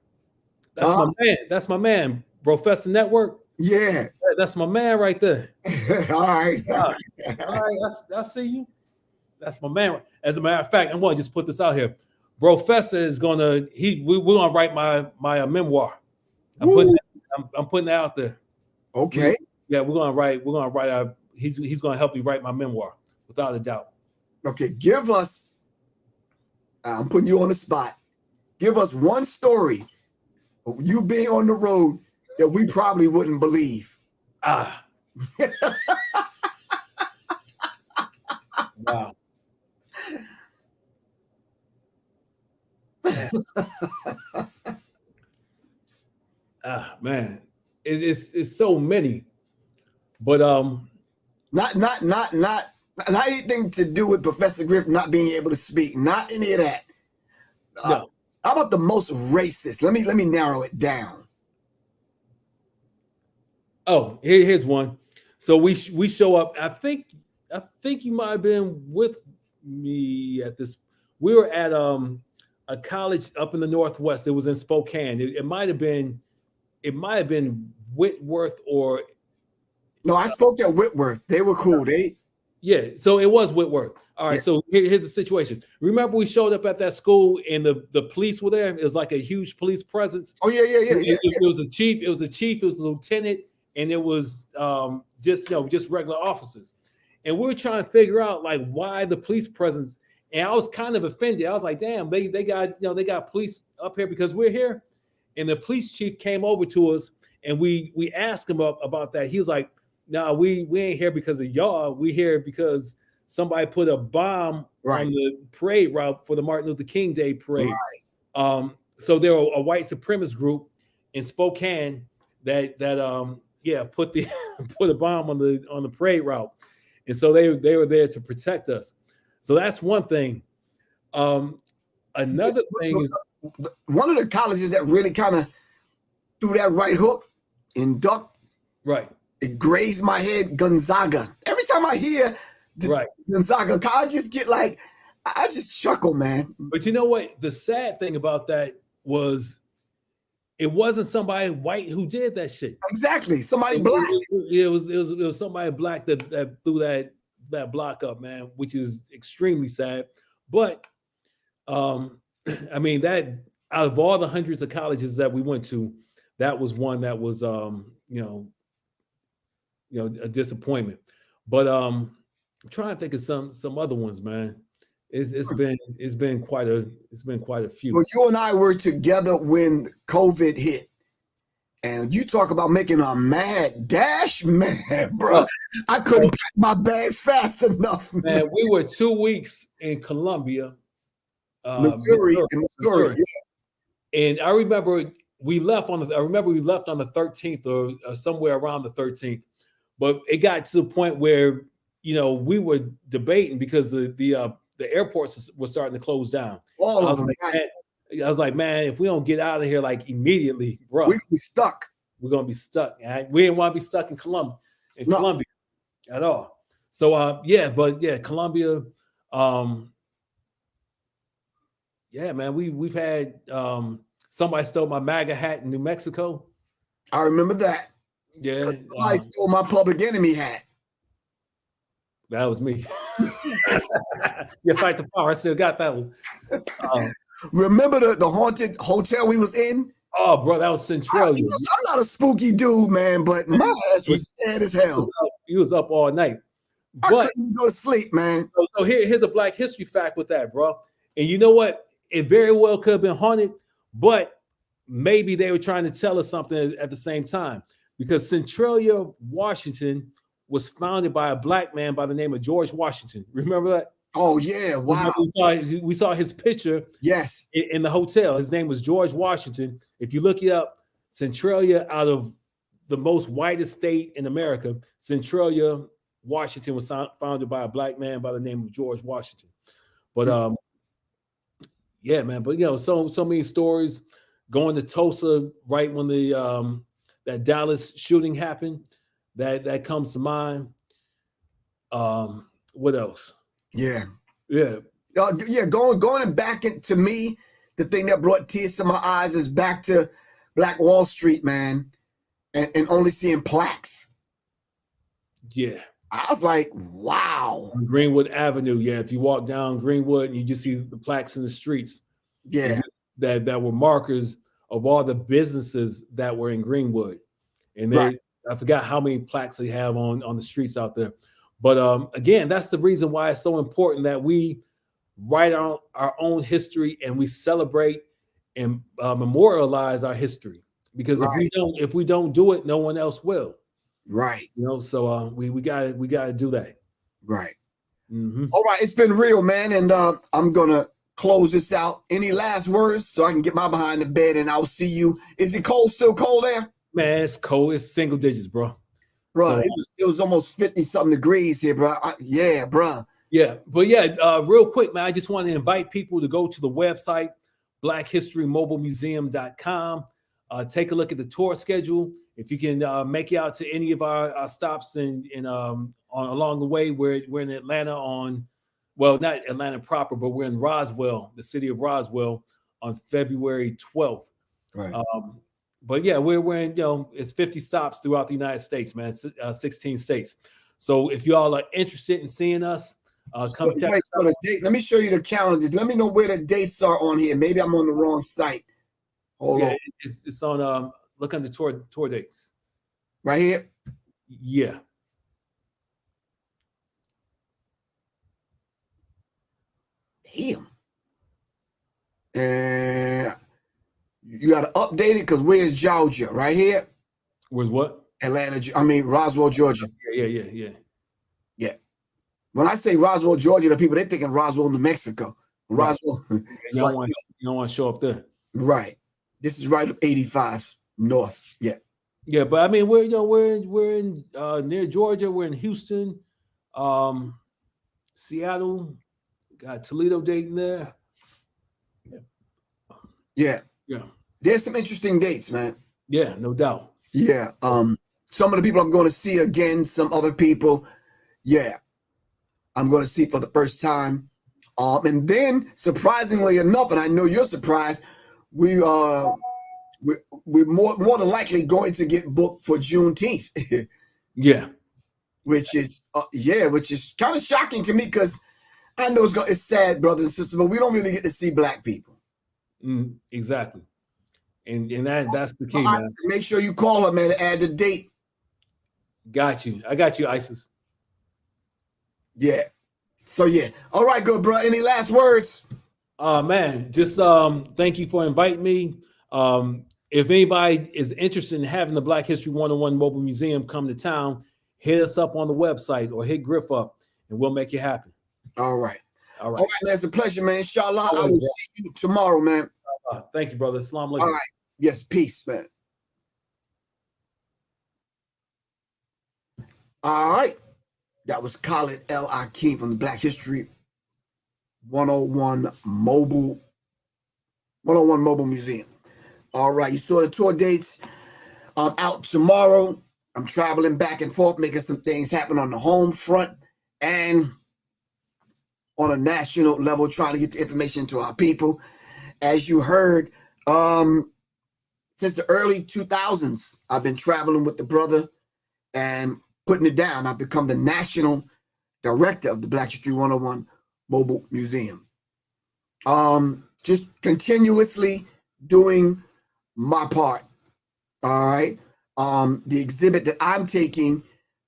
That's my man. That's my man. Professor Network. Yeah. That's my man right there. All right. All right. I see you. That's my man. As a matter of fact, I'm going to just put this out here. Professor is gonna we're gonna write my memoir. I'm putting that out there. Okay. Yeah, we're gonna write he's gonna help me write my memoir, without a doubt. Okay, give us, I'm putting you on the spot. Give us one story of you being on the road that we probably wouldn't believe. Wow. Man, it's so many, but not anything to do with Professor Griffin not being able to speak. Not any of that. No. How about the most racist? Let me narrow it down. Oh, here's one. So we show up. I think you might have been with me at this. We were at a college up in the Northwest. It was in Spokane. It might have been Whitworth or. No, I spoke at Whitworth. They were cool. Yeah, so it was Whitworth. All right, yeah. So here's the situation. Remember, we showed up at that school and the police were there. It was like a huge police presence. Oh yeah. It was a chief. It was a chief. It was a lieutenant, and it was just regular officers. And we were trying to figure out like why the police presence. And I was kind of offended. I was like, damn, they got police up here because we're here. And the police chief came over to us and we asked him about that. He was like, no, we ain't here because of y'all. We here because somebody put a bomb Right. on the parade route for the Martin Luther King Day parade. Right. So there were a white supremacist group in Spokane that put the put a bomb on the parade route, and so they were there to protect us. So that's one thing. Another thing is one of the colleges that really kind of threw that right hook and ducked. Right. It grazed my head, Gonzaga. Every time I hear Gonzaga, I just get like, I just chuckle, man. But you know what? The sad thing about that was it wasn't somebody white who did that shit. Exactly. Somebody black. It was somebody black that threw that block up, man, which is extremely sad. But I mean, that out of all the hundreds of colleges that we went to, that was one that was a disappointment. But I'm trying to think of some other ones, man. It's been quite a few. Well, you and I were together when COVID hit. And you talk about making a mad dash, man, bro. I couldn't pack my bags fast enough. Man, we were 2 weeks in Columbia, Missouri. Yeah. And I remember we left on the 13th or somewhere around the 13th. But it got to the point where, we were debating because the airports were starting to close down. All of them. I was like, man, if we don't get out of here like immediately, bro, we're gonna be stuck. We're gonna be stuck. Right? We didn't want to be stuck in Columbia at all. So Columbia. Man, we've had somebody stole my MAGA hat in New Mexico. I remember that. Yeah, somebody stole my Public Enemy hat. That was me. You fight the power. I still got that one. Remember the haunted hotel we was in? Oh, bro, that was Centralia. I'm not a spooky dude, man, but my ass was sad as hell. He was up all night. I couldn't even go to sleep, man. So here's a Black History fact with that, bro. And you know what? It very well could have been haunted, but maybe they were trying to tell us something at the same time. Because Centralia, Washington, was founded by a Black man by the name of George Washington. Remember that? Oh, yeah. Wow. We saw his picture. Yes. In the hotel. His name was George Washington. If you look it up, Centralia, out of the most whitest state in America, Centralia, Washington, was founded by a Black man by the name of George Washington. But man. But so many stories. Going to Tulsa right when the that Dallas shooting happened. That comes to mind. What else? Yeah. Going back into me, the thing that brought tears to my eyes is back to Black Wall Street, man, and only seeing plaques. Yeah. I was like, wow. On Greenwood Avenue. Yeah. If you walk down Greenwood and you just see the plaques in the streets. Yeah. That were markers of all the businesses that were in Greenwood. And I forgot how many plaques they have on the streets out there. But again, that's the reason why it's so important that we write our own history and we celebrate and memorialize our history. Because if we don't do it, no one else will. Right. So we gotta do that. Right. Mm-hmm. All right, it's been real, man, and I'm gonna close this out. Any last words so I can get my behind the bed and I'll see you. Is it cold? Still cold there? Man, it's cold. It's single digits, bro. Bro, so, it was almost 50 something degrees here, bro. Bro. Yeah, but real quick, man, I just want to invite people to go to the website, blackhistorymobilemuseum.com. Take a look at the tour schedule. If you can make it out to any of our stops along the way, we're in Atlanta not Atlanta proper, but we're in Roswell, the city of Roswell, on February 12th. Right. But we're in, it's 50 stops throughout the United States, man, 16 states. So if y'all are interested in seeing us, come check us out. Let me show you the calendar. Let me know where the dates are on here. Maybe I'm on the wrong site. Hold on. It's on, look under tour dates. Right here? Yeah. Damn. And you got to update it because where's Georgia? Right here? Where's what? Roswell, Georgia. Yeah. Yeah. When I say Roswell, Georgia, the people, they're thinking Roswell, New Mexico. Right. Roswell. You don't want to show up there. Right. This is right up 85 north. Yeah. Yeah, but I mean, we're in near Georgia. We're in Houston, Seattle, got Toledo, Dayton there. Yeah. Yeah. There's some interesting dates, man. Yeah, no doubt. Yeah. Some of the people I'm going to see again, some other people. Yeah. I'm going to see for the first time. And then surprisingly enough, and I know you're surprised, we're more than likely going to get booked for Juneteenth. Yeah. Which is kind of shocking to me, because I know it's sad, brothers and sisters, but we don't really get to see black people. Exactly. And that's the key, man. Make sure you call her, man, to add the date. Got you. I got you, Isis. Yeah. So yeah. All right, good, bro. Any last words? Man, just thank you for inviting me. If anybody is interested in having the Black History 101 Mobile Museum come to town, hit us up on the website or hit Griff up, and we'll make it happen. All right. All right. All right, man. It's a pleasure, man. Inshallah, I will see you tomorrow, man. Thank you, brother. Assalamu alaikum. All right. Yes, peace, man. All right. That was Khalid El Hakim from the Black History 101 Mobile Museum. All right. You saw the tour dates. I'm out tomorrow. I'm traveling back and forth, making some things happen on the home front and on a national level, trying to get the information to our people. As you heard, since the early 2000s, I've been traveling with the brother and putting it down. I've become the national director of the Black History 101 Mobile Museum. Just continuously doing my part. All right. The exhibit that I'm taking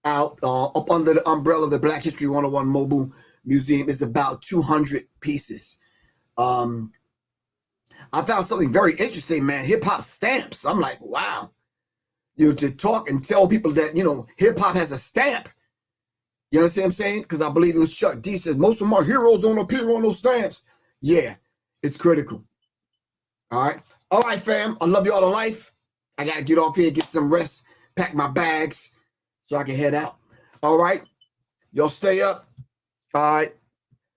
out up under the umbrella of the Black History 101 Mobile Museum is about 200 pieces. I found something very interesting, man. Hip hop stamps. I'm like, wow. To talk and tell people that, hip hop has a stamp. You understand what I'm saying? Because I believe it was Chuck D says, most of my heroes don't appear on those stamps. Yeah, it's critical. All right. All right, fam. I love you all to life. I got to get off here, get some rest, pack my bags so I can head out. All right. Y'all stay up. All right.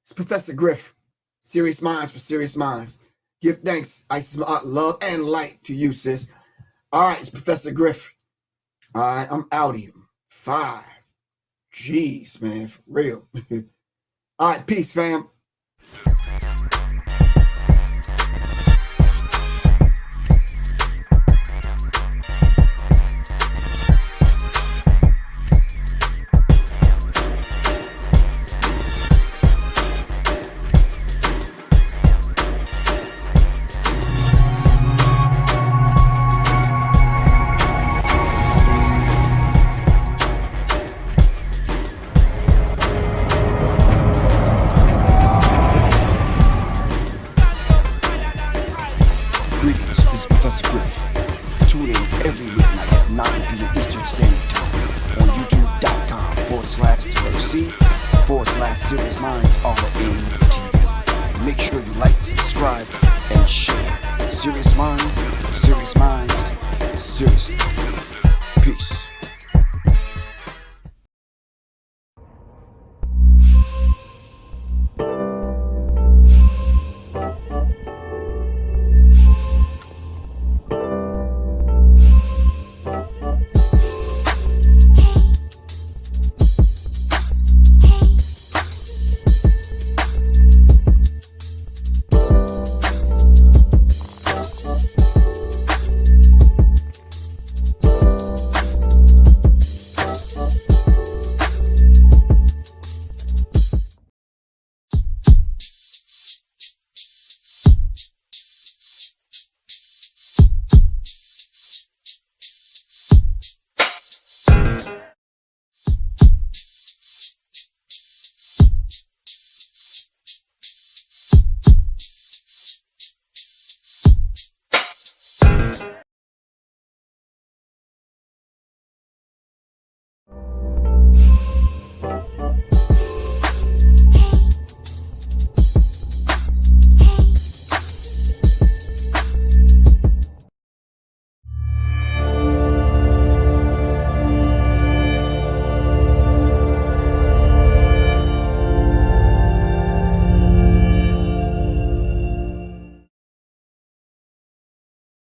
It's Professor Griff. Serious minds for serious minds. Give thanks, Isis, love and light to you, sis. All right, it's Professor Griff. All right, I'm outie. 5. Jeez, man, for real. All right, peace, fam.